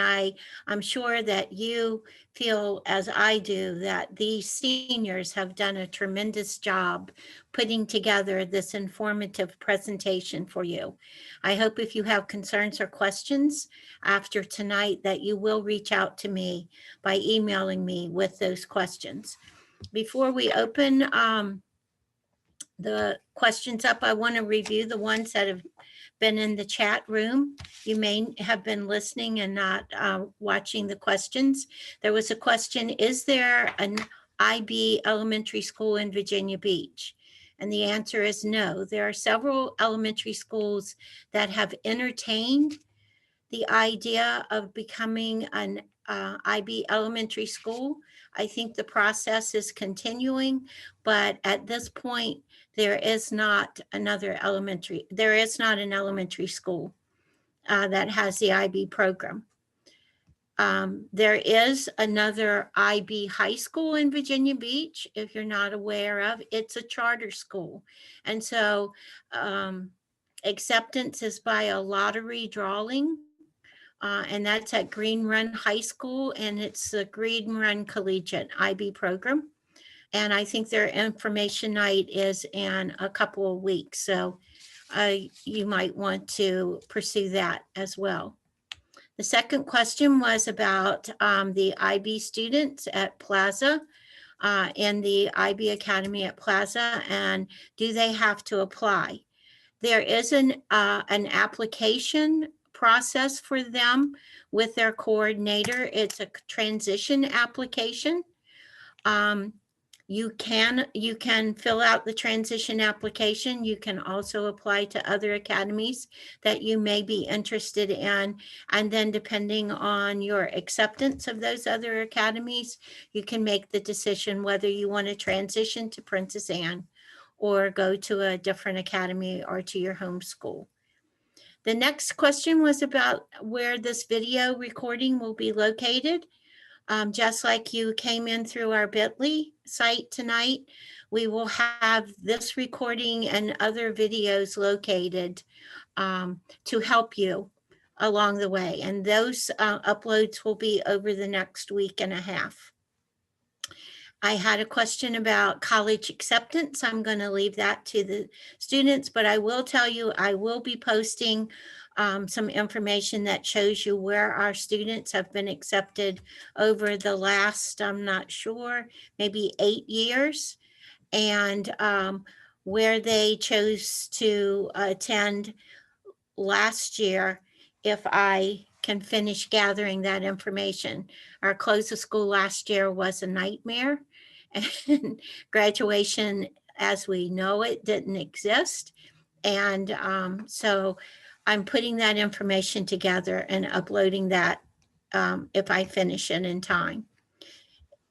I'm sure that you feel, as I do, that these seniors have done a tremendous job putting together this informative presentation for you. I hope if you have concerns or questions after tonight that you will reach out to me by emailing me with those questions. Before we open the questions up, I want to review the ones that have been in the chat room. You may have been listening and not watching the questions. There was a question, is there an IB elementary school in Virginia Beach? And the answer is no. There are several elementary schools that have entertained the idea of becoming an IB elementary school. I think the process is continuing, but at this point, there is not an elementary school that has the IB program. There is another IB high school in Virginia Beach, if you're not aware of. It's a charter school. And so acceptance is by a lottery drawing. And that's at Green Run High School, and it's the Green Run Collegiate IB program. And I think their information night is in a couple of weeks. So you might want to pursue that as well. The second question was about the IB students at Plaza and the IB Academy at Plaza, and do they have to apply? There is an application process for them with their coordinator. It's a transition application. You can fill out the transition application. You can also apply to other academies that you may be interested in. And then depending on your acceptance of those other academies, you can make the decision whether you want to transition to Princess Anne or go to a different academy or to your home school. The next question was about where this video recording will be located. Just like you came in through our Bitly site tonight, we will have this recording and other videos located to help you along the way. And those uploads will be over the next week and a half. I had a question about college acceptance. I'm going to leave that to the students, but I will tell you, I will be posting some information that shows you where our students have been accepted over the last, I'm not sure, maybe 8 years, and where they chose to attend last year if I can finish gathering that information. Our close of school last year was a nightmare, and graduation as we know it didn't exist. And so I'm putting that information together and uploading that if I finish it in time.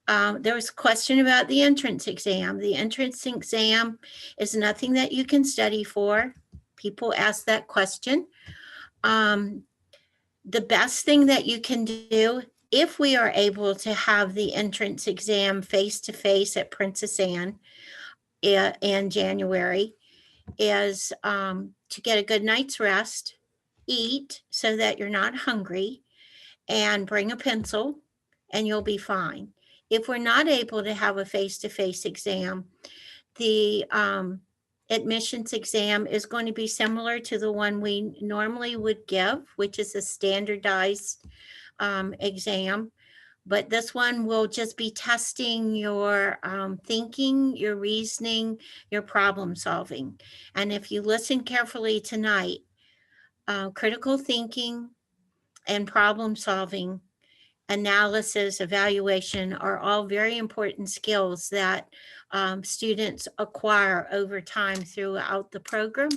There was a question about the entrance exam. The entrance exam is nothing that you can study for. People ask that question. The best thing that you can do, if we are able to have the entrance exam face-to-face at Princess Anne in January, is to get a good night's rest, eat so that you're not hungry, and bring a pencil, and you'll be fine. If we're not able to have a face-to-face exam, the admissions exam is going to be similar to the one we normally would give, which is a standardized exam. But this one will just be testing your thinking, your reasoning, your problem solving. And if you listen carefully tonight, critical thinking and problem solving, analysis, evaluation are all very important skills that students acquire over time throughout the program.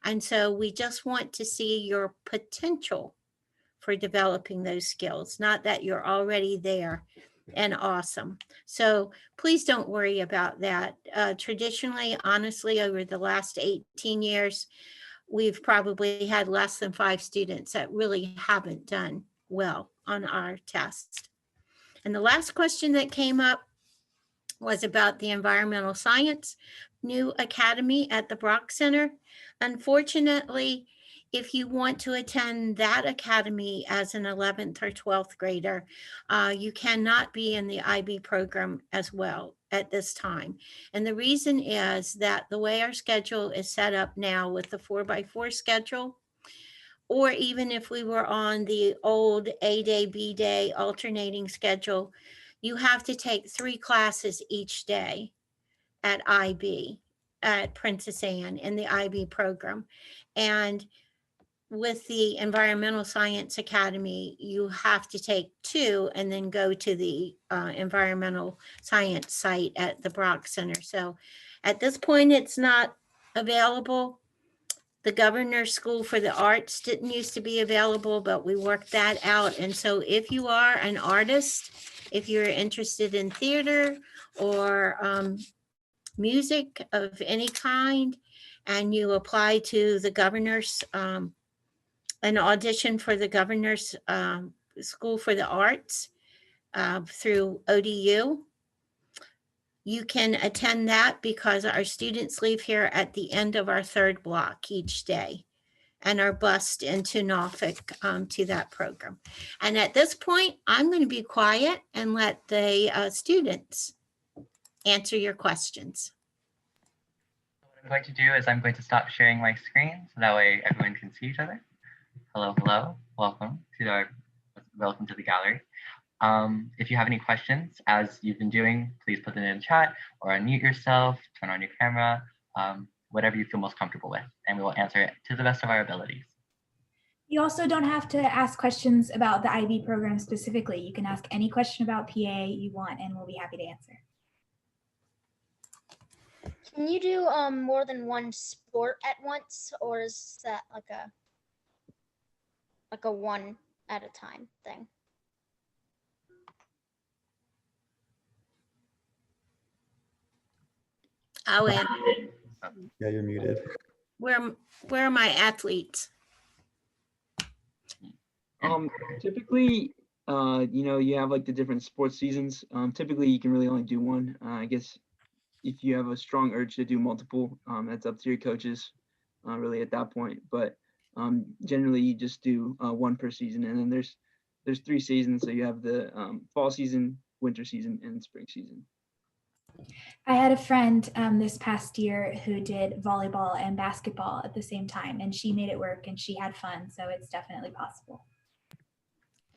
And so we just want to see your potential for developing those skills, not that you're already there and awesome. So please don't worry about that. Traditionally, honestly, over the last 18 years, we've probably had less than 5 students that really haven't done well on our test. And the last question that came up was about the environmental science new academy at the Brock Center. Unfortunately, if you want to attend that academy as an 11th or 12th grader, you cannot be in the IB program as well at this time. And the reason is that the way our schedule is set up now with the 4x4 schedule, or even if we were on the old A day, B day alternating schedule, you have to take 3 classes each day at IB, at Princess Anne in the IB program. And with the Environmental Science Academy, you have to take 2 and then go to the environmental science site at the Brock Center. So at this point, it's not available. The Governor's School for the Arts didn't used to be available, but we worked that out. And so if you are an artist, if you're interested in theater or music of any kind, and you apply to the Governor's, an audition for the Governor's School for the Arts through ODU, you can attend that because our students leave here at the end of our 3rd block each day and are bused into Norfolk to that program. And at this point, I'm going to be quiet and let the students answer your questions. What I'm going to do is I'm going to stop sharing my screen so that way everyone can see each other. Hello, hello, welcome to the gallery. If you have any questions, as you've been doing, please put them in the chat or unmute yourself, turn on your camera, whatever you feel most comfortable with, and we will answer it to the best of our abilities. You also don't have to ask questions about the IB program specifically. You can ask any question about PA you want, and we'll be happy to answer. Can you do more than one sport at once, or is that like a one at a time thing? Oh, and Yeah, you're muted. where are my athletes? Typically, you have like the different sports seasons. Typically, you can really only do one. I guess if you have a strong urge to do multiple, that's up to your coaches, really at that point. But generally, you just do one per season, and then there's 3 seasons. So you have the fall season, winter season, and spring season. I had a friend this past year who did volleyball and basketball at the same time, and she made it work and she had fun. So it's definitely possible.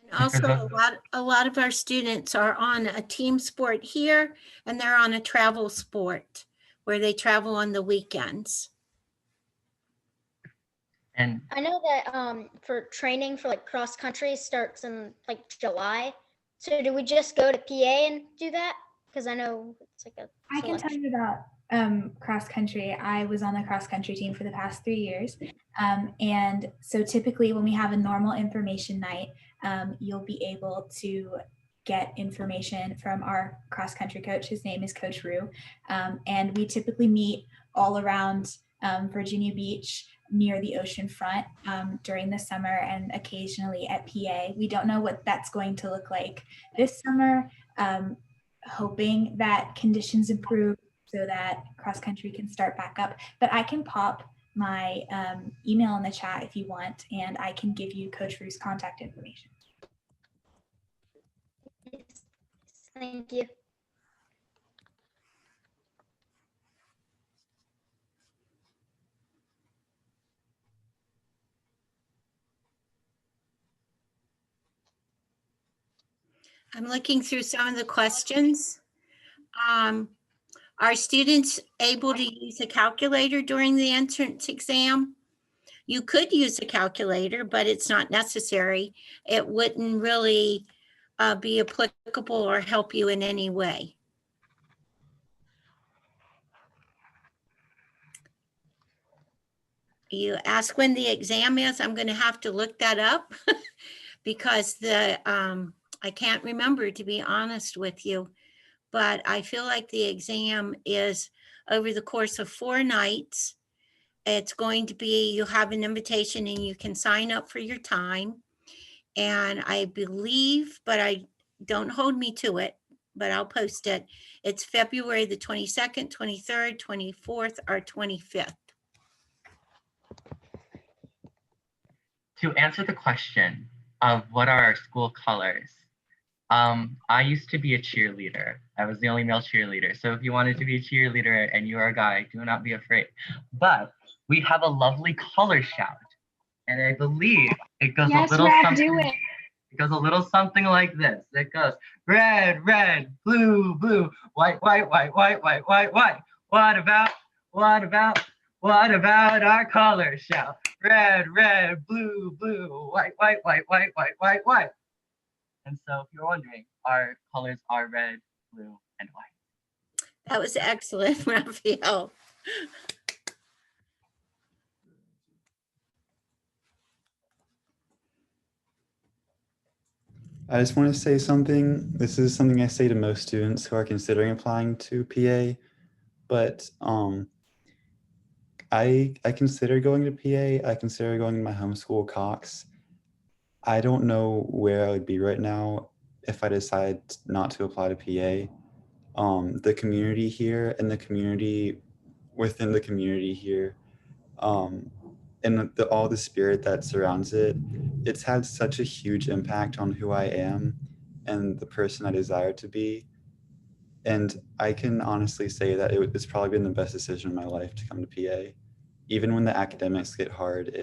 And also, a lot of our students are on a team sport here, and they're on a travel sport where they travel on the weekends. And I know that for training for like cross country starts in like July. So do we just go to PA and do that? Because I know it's like a I can tell selection. you about cross country. I was on the cross country team for the past 3 years. And so typically when we have a normal information night, you'll be able to get information from our cross country coach. His name is Coach Rue. And we typically meet all around Virginia Beach near the ocean front during the summer and occasionally at PA. We don't know what that's going to look like this summer. Hoping that conditions improve so that cross country can start back up. But I can pop my email in the chat if you want, and I can give you Coach Rue's contact information. Thank you. I'm looking through some of the questions. Are students able to use a calculator during the entrance exam? You could use a calculator, but it's not necessary. It wouldn't really be applicable or help you in any way. You ask when the exam is. I'm going to have to look that up because I can't remember, to be honest with you. But I feel like the exam is over the course of 4 nights. It's going to be, you have an invitation and you can sign up for your time. And I believe, but I don't hold me to it, but I'll post it. It's February the 22nd, 23rd, 24th, or 25th. to answer the question of what are our school colors, I used to be a cheerleader. I was the only male cheerleader. So if you wanted to be a cheerleader and you are a guy, do not be afraid. But we have a lovely color shout. And I believe it goes Yes, a little Rad, something. do it. It goes a little something like this. It goes red, red, blue, blue, white, white, white, white, white, white, white. What about our color shout? Red, red, blue, blue, white, white, white, white, white, white, white. And so if you're wondering, our colors are red, blue, and white. That was excellent, Raphael. I just want to say something. This is something I say to most students who are considering applying to PA, but I consider going to PA. I consider going to my home school, Cox. I don't know where I would be right now if I decide not to apply to PA. The community here and the community within the community here, and all the spirit that surrounds it, it's had such a huge impact on who I am and the person I desire to be. And I can honestly say that it's probably been the best decision of my life to come to PA. Even when the academics get hard,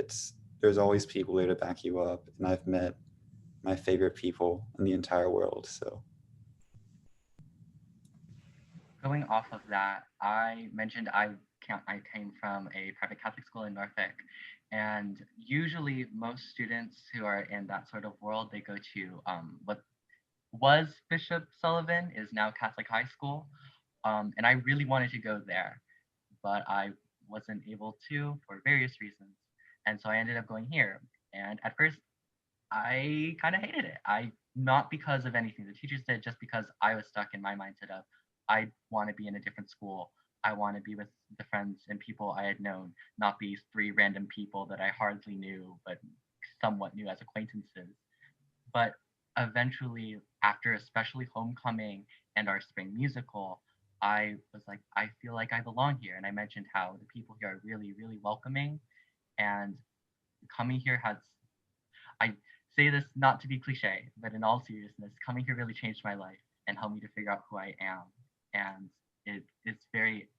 there's always people there to back you up. And I've met my favorite people in the entire world. So Going off of that, I mentioned I came from a private Catholic school in Norfolk, and usually most students who are in that sort of world, they go to what was Bishop Sullivan, is now Catholic High School, and I really wanted to go there, but I wasn't able to for various reasons, and so I ended up going here. And at first, I kind of hated it. Not because of anything the teachers did, just because I was stuck in my mindset of I want to be in a different school. I want to be with the friends and people I had known, not these 3 random people that I hardly knew, but somewhat knew as acquaintances. But eventually, after especially homecoming and our spring musical, I was like, I feel like I belong here. And I mentioned how the people here are really, really welcoming. And coming here has, I say this not to be cliche, but in all seriousness, coming here really changed my life and helped me to figure out who I am. And it's very,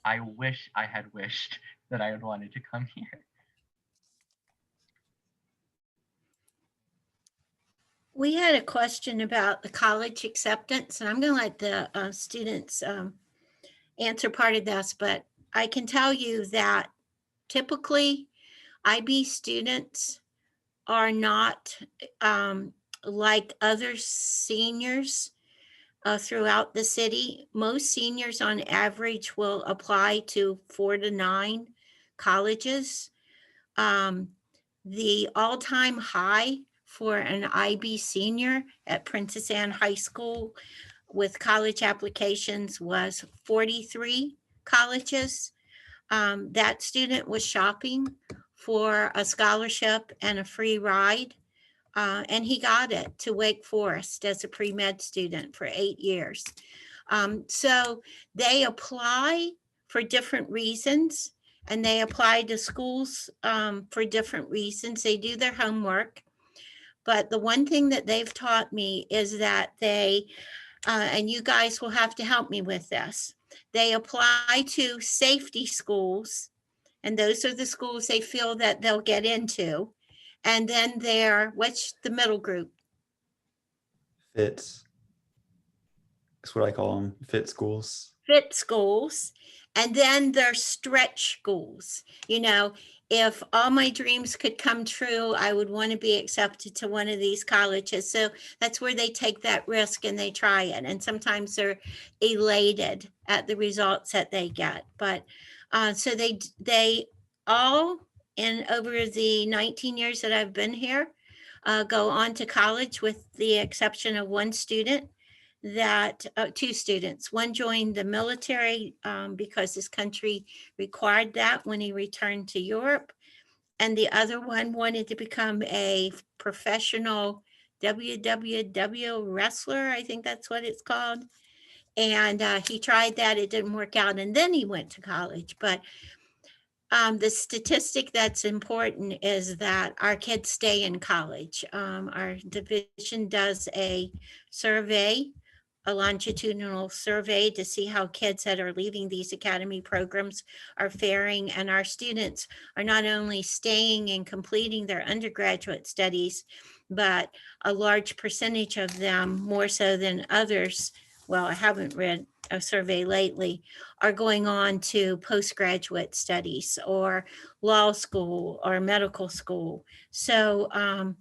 I wish I had wished that I had wanted to come here. We had a question about the college acceptance, and I'm going to let the students answer part of this, but I can tell you that typically IB students are not like other seniors throughout the city. Most seniors on average will apply to 4 to 9 colleges. The all-time high for an IB senior at Princess Anne High School with college applications was 43 colleges. That student was shopping for a scholarship and a free ride, and he got it to Wake Forest as a pre-med student for 8 years. So they apply for different reasons, and they apply to schools for different reasons. They do their homework. But the one thing that they've taught me is that they, and you guys will have to help me with this, they apply to safety schools, and those are the schools they feel that they'll get into. And then what's the middle group? Fits. That's what I call them, fit schools. Fit schools. And then there's stretch schools. You know, if all my dreams could come true, I would want to be accepted to one of these colleges. So that's where they take that risk and they try it. And sometimes they're elated at the results that they get. But so they all, in over the 19 years that I've been here, go on to college with the exception of one student that two students. One joined the military because his country required that when he returned to Europe. And the other one wanted to become a professional WWW wrestler. I think that's what it's called. And he tried that. It didn't work out. And then he went to college. But the statistic that's important is that our kids stay in college. Our division does a survey, a longitudinal survey to see how kids that are leaving these academy programs are faring. And our students are not only staying and completing their undergraduate studies, but a large percentage of them, more so than others, well, I haven't read a survey lately, are going on to postgraduate studies or law school or medical school. So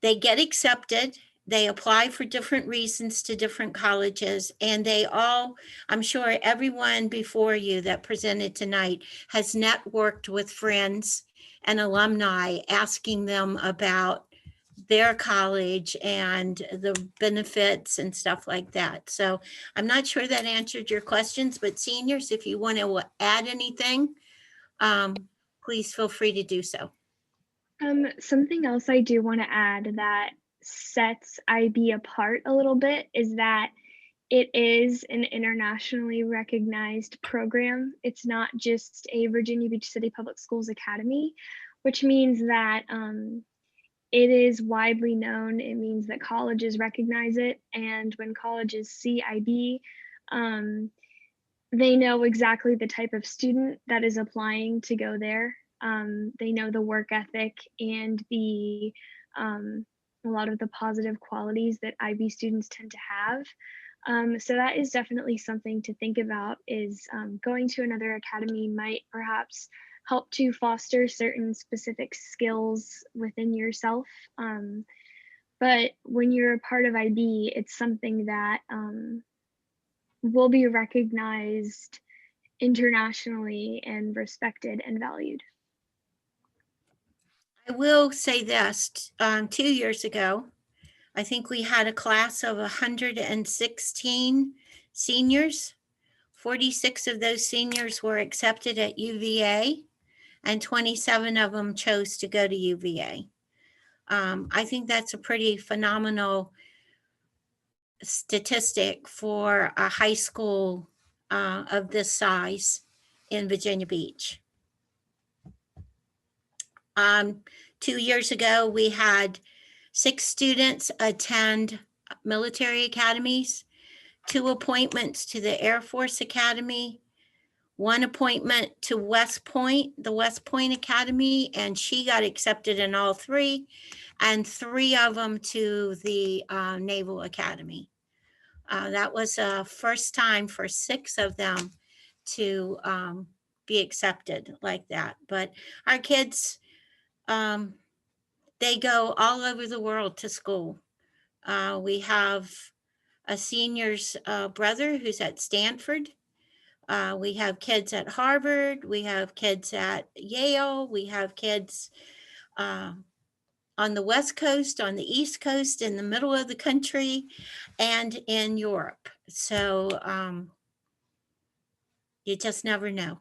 they get accepted. They apply for different reasons to different colleges, and they all, I'm sure everyone before you that presented tonight has networked with friends and alumni asking them about their college and the benefits and stuff like that. So I'm not sure that answered your questions, but seniors, if you want to add anything, please feel free to do so. Something else I do want to add that sets IB apart a little bit is that it is an internationally recognized program. It's not just a Virginia Beach City Public Schools Academy, which means that it is widely known. It means that colleges recognize it. And when colleges see IB, they know exactly the type of student that is applying to go there. They know the work ethic and the a lot of the positive qualities that IB students tend to have. So that is definitely something to think about, is going to another academy might perhaps help to foster certain specific skills within yourself. But when you're a part of IB, it's something that will be recognized internationally and respected and valued. I will say this, 2 years ago, I think we had a class of 116 seniors. 46 of those seniors were accepted at UVA, and 27 of them chose to go to UVA. I think that's a pretty phenomenal statistic for a high school of this size in Virginia Beach. 2 years ago, we had 6 students attend military academies. 2 appointments to the Air Force Academy, 1 appointment to West Point, the West Point Academy, and she got accepted in all 3, and 3 of them to the Naval Academy. That was a first time for 6 of them to be accepted like that. But our kids, they go all over the world to school. We have a senior's brother who's at Stanford. We have kids at Harvard. We have kids at Yale. We have kids on the West Coast, on the East Coast, in the middle of the country, and in Europe. So you just never know.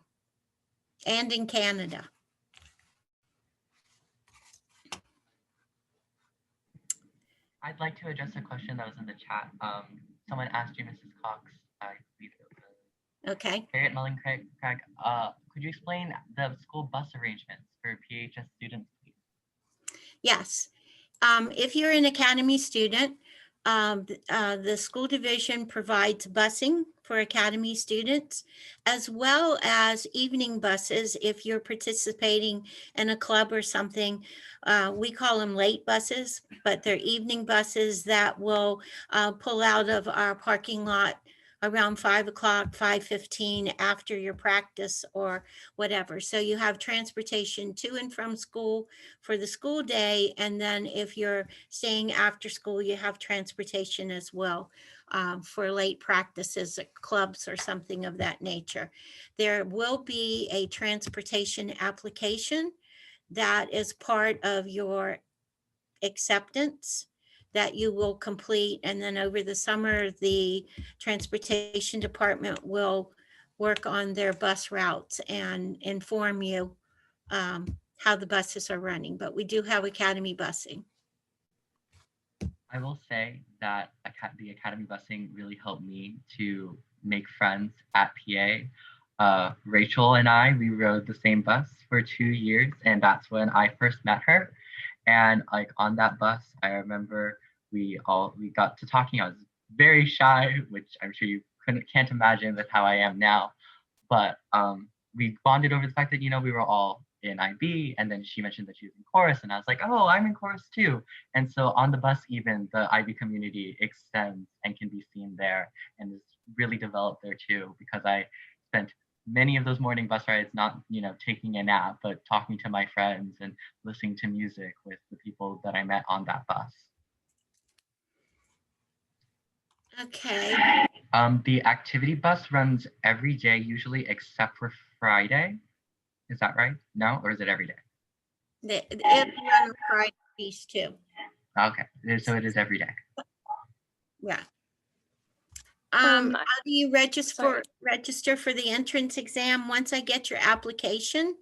And in Canada. I'd like to address a question that was in the chat. Someone asked you, Mrs. Cox, I believe it was Okay. Harriet Mullen Craig, could you explain the school bus arrangements for PHS students, please? Yes. If you're an Academy student, the school division provides busing for Academy students, as well as evening buses if you're participating in a club or something. We call them late buses, but they're evening buses that will pull out of our parking lot around 5 o'clock, 5:15 after your practice or whatever. So you have transportation to and from school for the school day. And then if you're staying after school, you have transportation as well for late practices at clubs or something of that nature. There will be a transportation application that is part of your acceptance that you will complete. And then over the summer, the transportation department will work on their bus routes and inform you how the buses are running. But we do have Academy busing. I will say that the Academy busing really helped me to make friends at PA. Rachel and I, we rode the same bus for 2 years, and that's when I first met her. And like on that bus, I remember we got to talking. I was very shy, which I'm sure you can't imagine with how I am now. But we bonded over the fact that, you know, we were all in IB, and then she mentioned that she was in chorus, and I was like, oh, I'm in chorus too. And so on the bus, even the IB community extends and can be seen there and is really developed there too, because I spent many of those morning bus rides not, you know, taking a nap, but talking to my friends and listening to music with the people that I met on that bus. Okay. The activity bus runs every day, usually except for Friday. Is that right? No, or is it every day? It runs Fridays too. Okay, so it is every day. Yeah. How do you sorry. register for the entrance exam? Once I get your application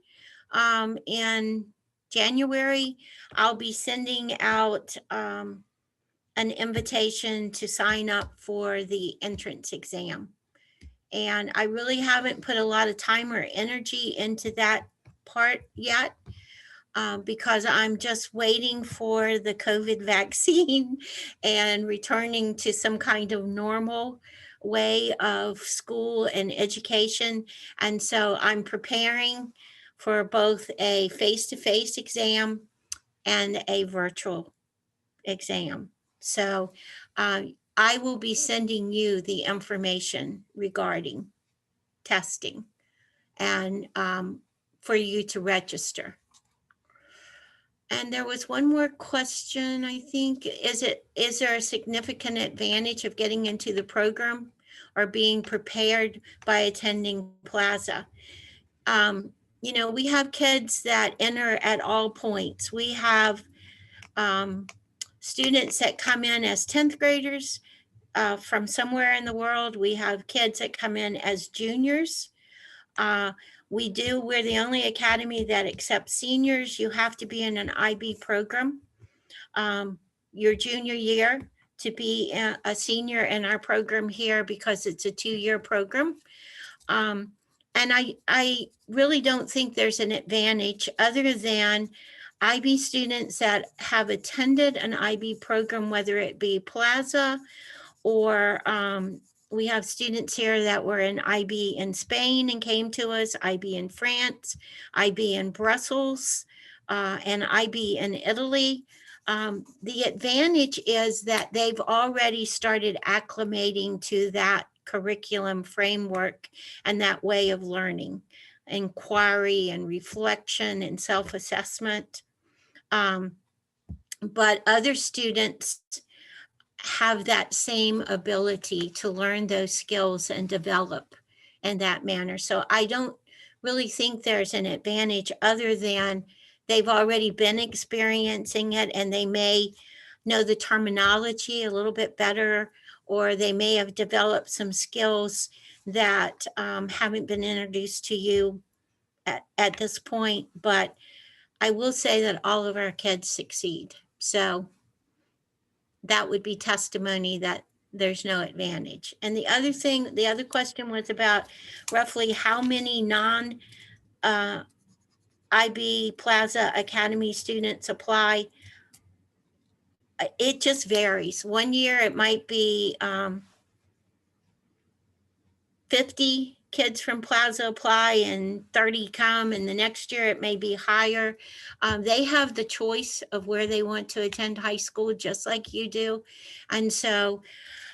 in January, I'll be sending out an invitation to sign up for the entrance exam. And I really haven't put a lot of time or energy into that part yet because I'm just waiting for the COVID vaccine and returning to some kind of normal way of school and education. And so I'm preparing for both a face-to-face exam and a virtual exam. So I will be sending you the information regarding testing and for you to register. And there was one more question, I think. Is there a significant advantage of getting into the program or being prepared by attending Plaza? You know, we have kids that enter at all points. We have students that come in as 10th graders from somewhere in the world. We have kids that come in as juniors. We're the only academy that accepts seniors. You have to be in an IB program your junior year to be a senior in our program here because it's a 2-year program. And I really don't think there's an advantage other than IB students that have attended an IB program, whether it be Plaza or We have students here that were in IB in Spain and came to us, IB in France, IB in Brussels, and IB in Italy. The advantage is that they've already started acclimating to that curriculum framework and that way of learning, inquiry and reflection and self-assessment. But other students have that same ability to learn those skills and develop in that manner. So I don't really think there's an advantage other than they've already been experiencing it and they may know the terminology a little bit better, or they may have developed some skills that haven't been introduced to you at this point. But I will say that all of our kids succeed. So that would be testimony that there's no advantage. And the other question was about roughly how many non-IB Plaza Academy students apply. It just varies. One year it might be 50 kids from Plaza apply and 30 come, and the next year it may be higher. They have the choice of where they want to attend high school, just like you do. And so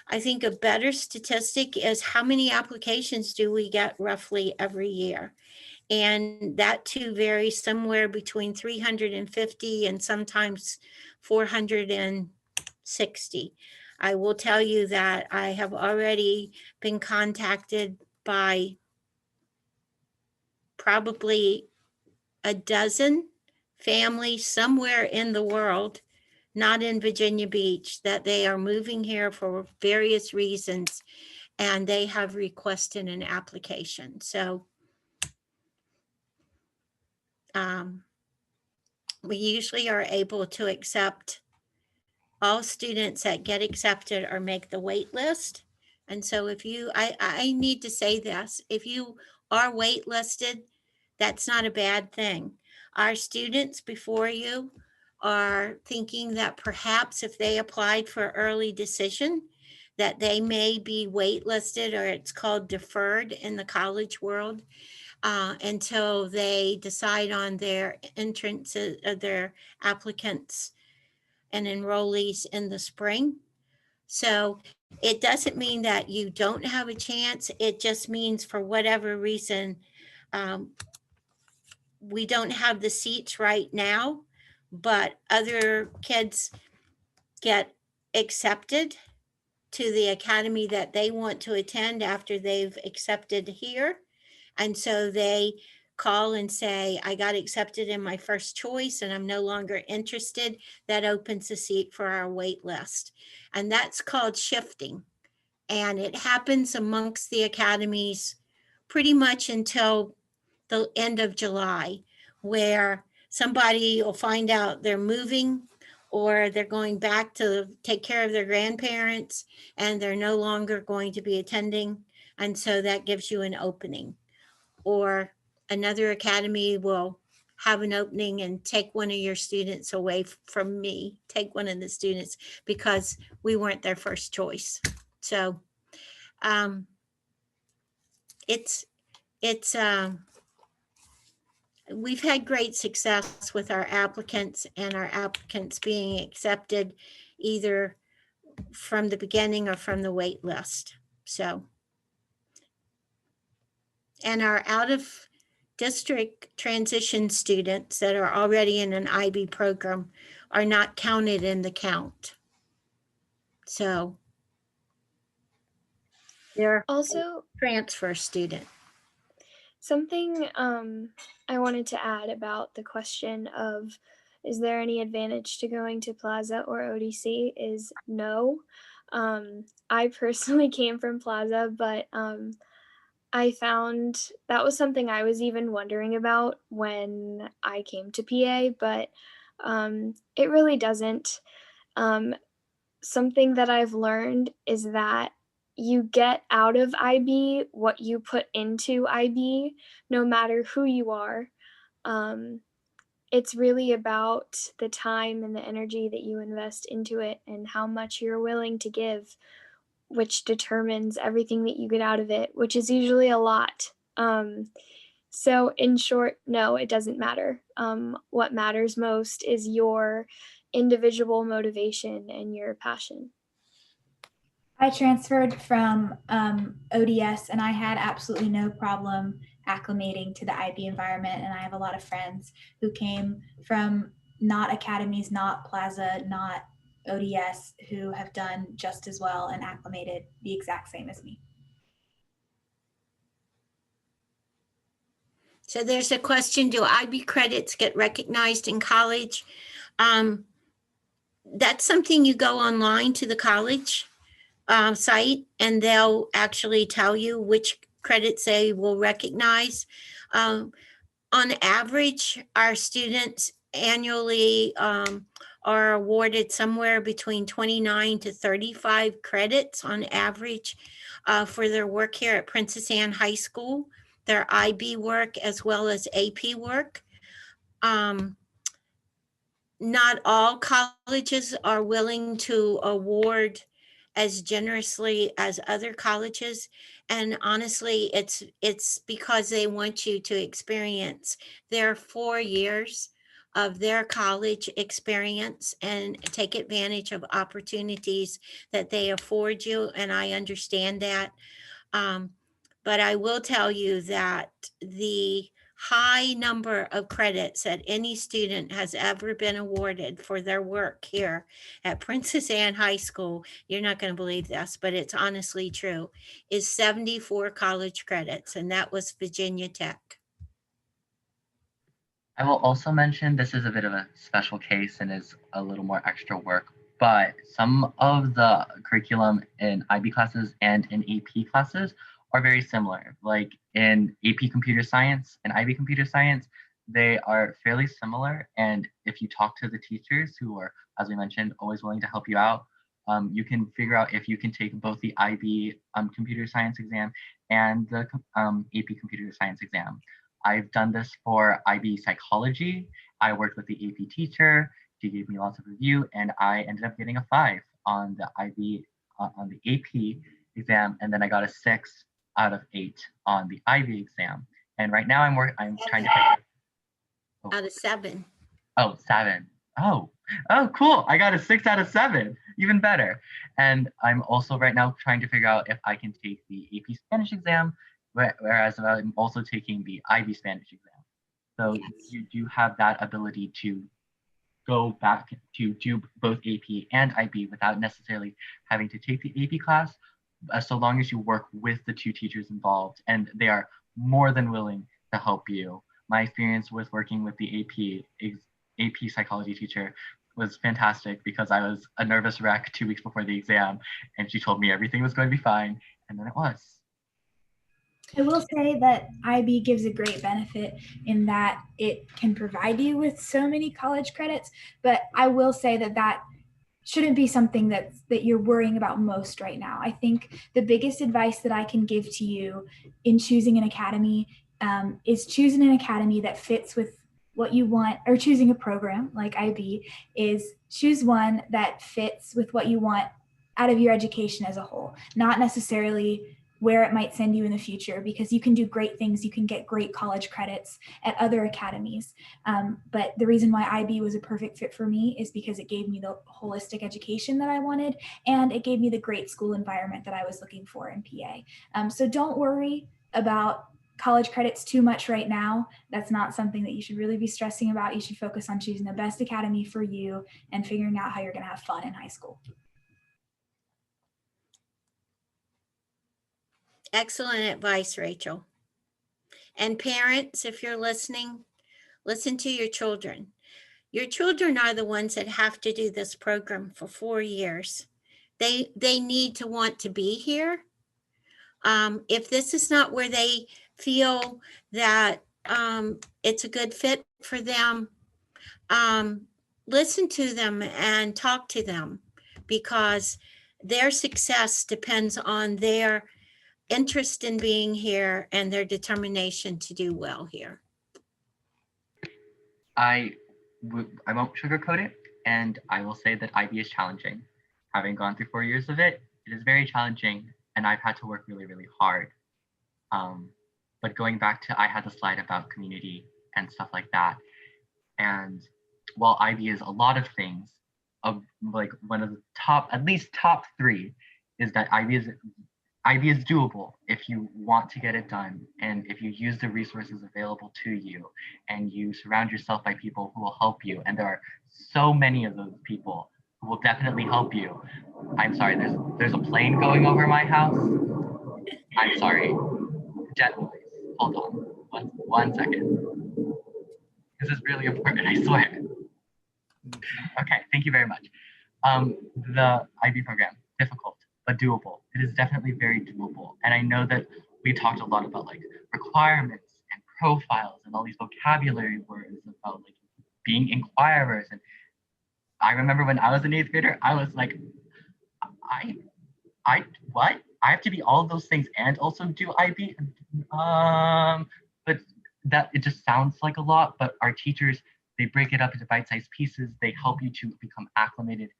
I think a better statistic is how many applications do we get roughly every year? And that too varies somewhere between 350 and sometimes 460. I will tell you that I have already been contacted by probably a dozen families somewhere in the world, not in Virginia Beach, that they are moving here for various reasons, and they have requested an application. So we usually are able to accept all students that get accepted or make the wait list. And so if you, I need to say this, if you are waitlisted, that's not a bad thing. Our students before you are thinking that perhaps if they applied for early decision, that they may be waitlisted, or it's called deferred in the college world, until they decide on their entrances, their applicants and enrollees in the spring. So it doesn't mean that you don't have a chance. It just means for whatever reason, we don't have the seats right now, but other kids get accepted to the academy that they want to attend after they've accepted here. And so they call and say, I got accepted in my first choice and I'm no longer interested. That opens a seat for our wait list. And that's called shifting. And it happens amongst the academies pretty much until the end of July, where somebody will find out they're moving or they're going back to take care of their grandparents and they're no longer going to be attending. And so that gives you an opening. Or another academy will have an opening and take one of your students away from me, take one of the students because we weren't their first choice. So we've had great success with our applicants and our applicants being accepted either from the beginning or from the wait list. So, and our out of district transition students that are already in an IB program are not counted in the count. So they're Also, transfer student. something I wanted to add about the question of, is there any advantage to going to Plaza or ODC, is no. I personally came from Plaza, but I found that was something I was even wondering about when I came to PA, but it really doesn't. Something that I've learned is that you get out of IB what you put into IB, no matter who you are. It's really about the time and the energy that you invest into it and how much you're willing to give which determines everything that you get out of it, which is usually a lot. So in short, no, it doesn't matter. What matters most is your individual motivation and your passion. I transferred from ODS and I had absolutely no problem acclimating to the IB environment. And I have a lot of friends who came from not academies, not Plaza, not ODS, who have done just as well and acclimated the exact same as me. So there's a question, do IB credits get recognized in college? That's something you go online to the college site and they'll actually tell you which credits they will recognize. On average, our students annually are awarded somewhere between 29 to 35 credits on average for their work here at Princess Anne High School, their IB work as well as AP work. Not all colleges are willing to award as generously as other colleges. And honestly, it's because they want you to experience their 4 years of their college experience and take advantage of opportunities that they afford you. And I understand that. But I will tell you that the high number of credits that any student has ever been awarded for their work here at Princess Anne High School, you're not going to believe this, but it's honestly true, is 74 college credits, and that was Virginia Tech. I will also mention this is a bit of a special case and is a little more extra work, but some of the curriculum in IB classes and in AP classes are very similar. Like in AP Computer Science and IB Computer Science, they are fairly similar. And if you talk to the teachers who are, as we mentioned, always willing to help you out, you can figure out if you can take both the IB Computer Science exam and the AP Computer Science exam. I've done this for IB Psychology. I worked with the AP teacher. She gave me lots of review, and I ended up getting a 5 on the IB on the AP exam, and then I got a 6 out of 8 on the IB exam. And right now I'm trying to figure Out of 7. Oh, 7. Oh, cool. I got a 6 out of 7, even better. And I'm also right now trying to figure out if I can take the AP Spanish exam, whereas I'm also taking the IB Spanish exam. So Yes. you do have that ability to go back to do both AP and IB without necessarily having to take the AP class, so long as you work with the 2 teachers involved, and they are more than willing to help you. My experience with working with the AP psychology teacher was fantastic because I was a nervous wreck 2 weeks before the exam, and she told me everything was going to be fine, and then it was. I will say that IB gives a great benefit in that it can provide you with so many college credits, but I will say that that shouldn't be something that you're worrying about most right now. I think the biggest advice that I can give to you in choosing an academy is choosing an academy that fits with what you want, or choosing a program like IB is choose one that fits with what you want out of your education as a whole, not necessarily where it might send you in the future, because you can do great things. You can get great college credits at other academies. But the reason why IB was a perfect fit for me is because it gave me the holistic education that I wanted, and it gave me the great school environment that I was looking for in PA. So don't worry about college credits too much right now. That's not something that you should really be stressing about. You should focus on choosing the best academy for you and figuring out how you're going to have fun in high school. Excellent advice, Rachel. And parents, if you're listening, listen to your children. Your children are the ones that have to do this program for 4 years. They need to want to be here. If this is not where they feel that it's a good fit for them, listen to them and talk to them, because their success depends on their interest in being here and their determination to do well here. I won't sugarcoat it, and I will say that IB is challenging. Having gone through 4 years of it, it is very challenging, and I've had to work really, really hard. But going back to, I had the slide about community and stuff like that. And while IB is a lot of things, like one of the top, at least top 3 is that IB is doable if you want to get it done, and if you use the resources available to you, and you surround yourself by people who will help you. And there are so many of those people who will definitely help you. I'm sorry, there's a plane going over my house. I'm sorry. Jet noise. Hold on. One second. This is really important, I swear. Okay, thank you very much. The IB program, difficult, but doable. It is definitely very doable. And I know that we talked a lot about like requirements and profiles and all these vocabulary words about like being inquirers. And I remember when I was an 8th grader, I was like, what? I have to be all of those things and also do IB? But that, it just sounds like a lot, but our teachers, they break it up into bite-sized pieces. They help you to become acclimated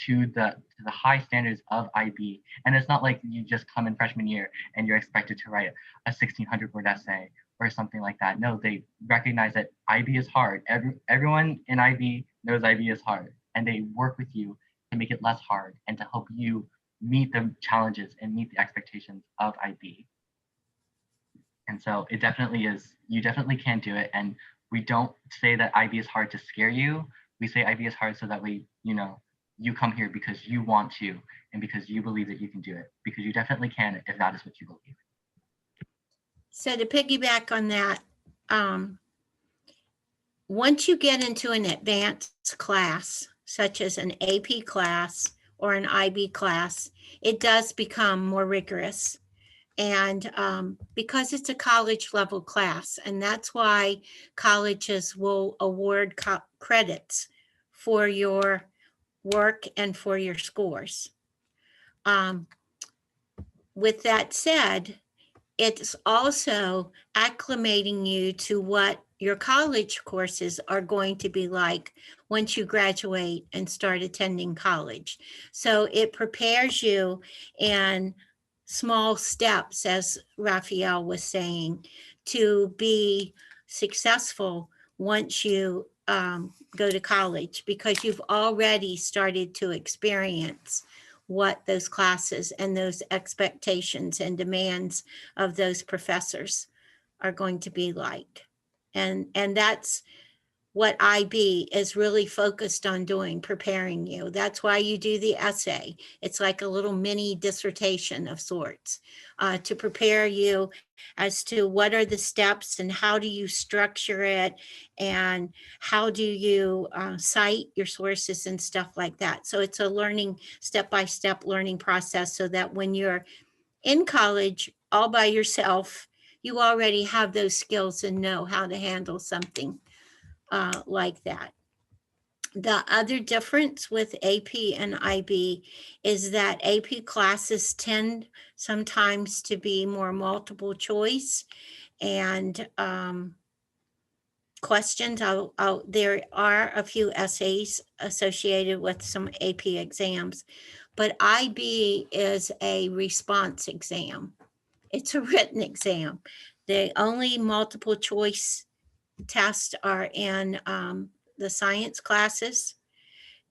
to the high standards of IB. And it's not like you just come in freshman year and you're expected to write a 1,600-word essay or something like that. No, they recognize that IB is hard. Everyone in IB knows IB is hard, and they work with you to make it less hard and to help you meet the challenges and meet the expectations of IB. And so it definitely is, you definitely can do it. And we don't say that IB is hard to scare you. We say IB is hard so that way, you know, you come here because you want to and because you believe that you can do it, because you definitely can if that is what you believe. So to piggyback on that, once you get into an advanced class, such as an AP class or an IB class, it does become more rigorous. And because it's a college level class, and that's why colleges will award credits for your work and for your scores. With that said, it's also acclimating you to what your college courses are going to be like once you graduate and start attending college. So it prepares you in small steps, as Raphael was saying, to be successful once you go to college, because you've already started to experience what those classes and those expectations and demands of those professors are going to be like. And that's what IB is really focused on doing, preparing you. That's why you do the essay. It's like a little mini dissertation of sorts to prepare you as to what are the steps and how do you structure it and how do you cite your sources and stuff like that. So it's a learning, step-by-step learning process, so that when you're in college all by yourself, you already have those skills and know how to handle something like that. The other difference with AP and IB is that AP classes tend sometimes to be more multiple choice and questions. There are a few essays associated with some AP exams, but IB is a response exam. It's a written exam. The only multiple choice tests are in the science classes,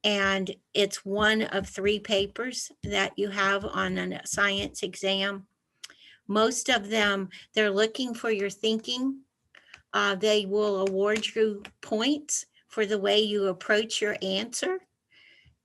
and it's one of 3 papers that you have on a science exam. Most of them, they're looking for your thinking. They will award you points for the way you approach your answer.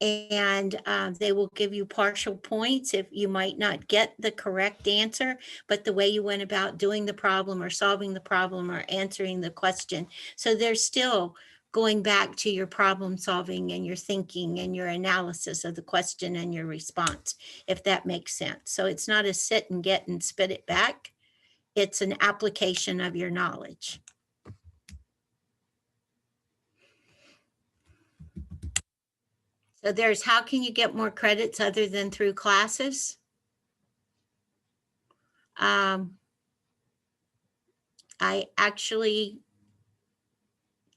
And they will give you partial points if you might not get the correct answer, but the way you went about doing the problem or solving the problem or answering the question. So they're still going back to your problem solving and your thinking and your analysis of the question and your response, if that makes sense. So it's not a sit and get and spit it back. It's an application of your knowledge. So there's, how can you get more credits other than through classes? I actually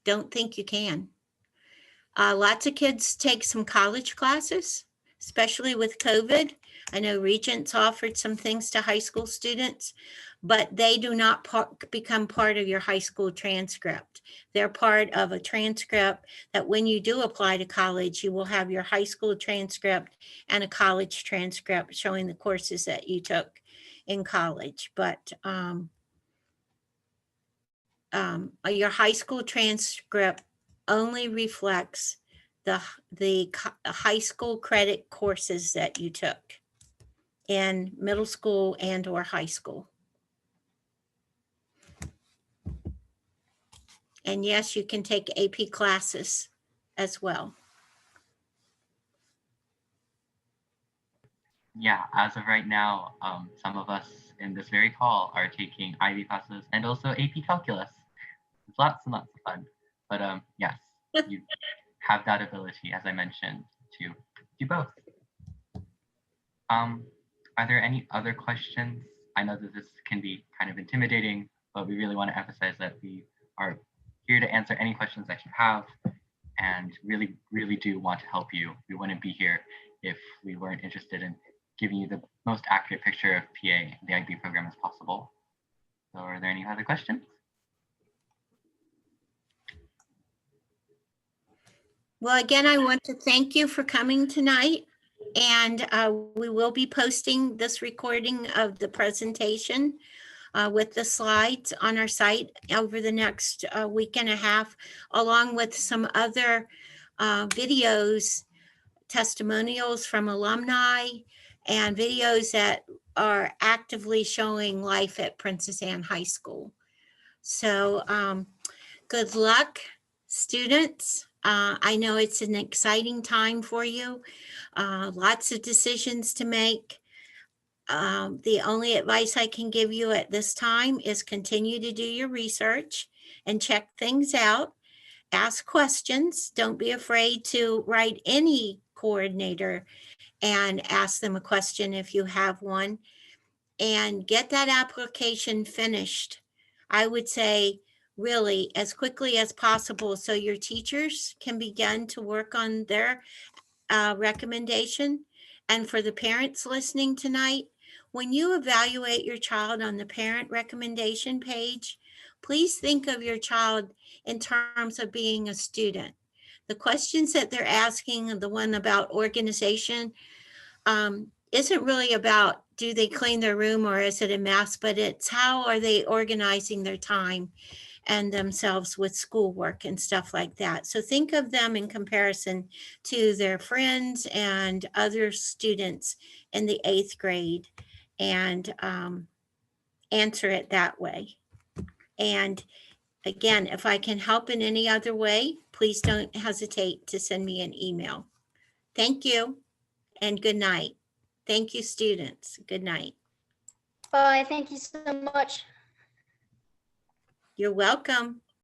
don't think you can. Lots of kids take some college classes. especially with COVID. I know Regents offered some things to high school students, but they do not become part of your high school transcript. They're part of a transcript that when you do apply to college, you will have your high school transcript and a college transcript showing the courses that you took in college. But your high school transcript only reflects the high school credit courses that you took in middle school and or high school. And yes, you can take AP classes as well. Yeah, as of right now, some of us in this very call are taking IB classes and also AP calculus. It's lots and lots of fun. But yes, you have that ability, as I mentioned, to do both. Are there any other questions? I know that this can be kind of intimidating, but we really want to emphasize that we are here to answer any questions that you have and really, really do want to help you. We wouldn't be here if we weren't interested in giving you the most accurate picture of PA, the IB program, as possible. So are there any other questions? Well, again, I want to thank you for coming tonight. And we will be posting this recording of the presentation with the slides on our site over the next week and a half, along with some other videos, testimonials from alumni, and videos that are actively showing life at Princess Anne High School. So good luck, students. I know it's an exciting time for you. Lots of decisions to make. The only advice I can give you at this time is continue to do your research and check things out. Ask questions. Don't be afraid to write any coordinator and ask them a question if you have one. And get that application finished. I would say really as quickly as possible so your teachers can begin to work on their recommendation. And for the parents listening tonight, when you evaluate your child on the parent recommendation page, please think of your child in terms of being a student. The questions that they're asking, the one about organization, isn't really about do they clean their room or is it a mess, but it's how are they organizing their time and themselves with schoolwork and stuff like that. So think of them in comparison to their friends and other students in the 8th grade and answer it that way. And again, if I can help in any other way, please don't hesitate to send me an email. Thank you and good night. Thank you, students. Good night. Bye. Thank you so much. You're welcome.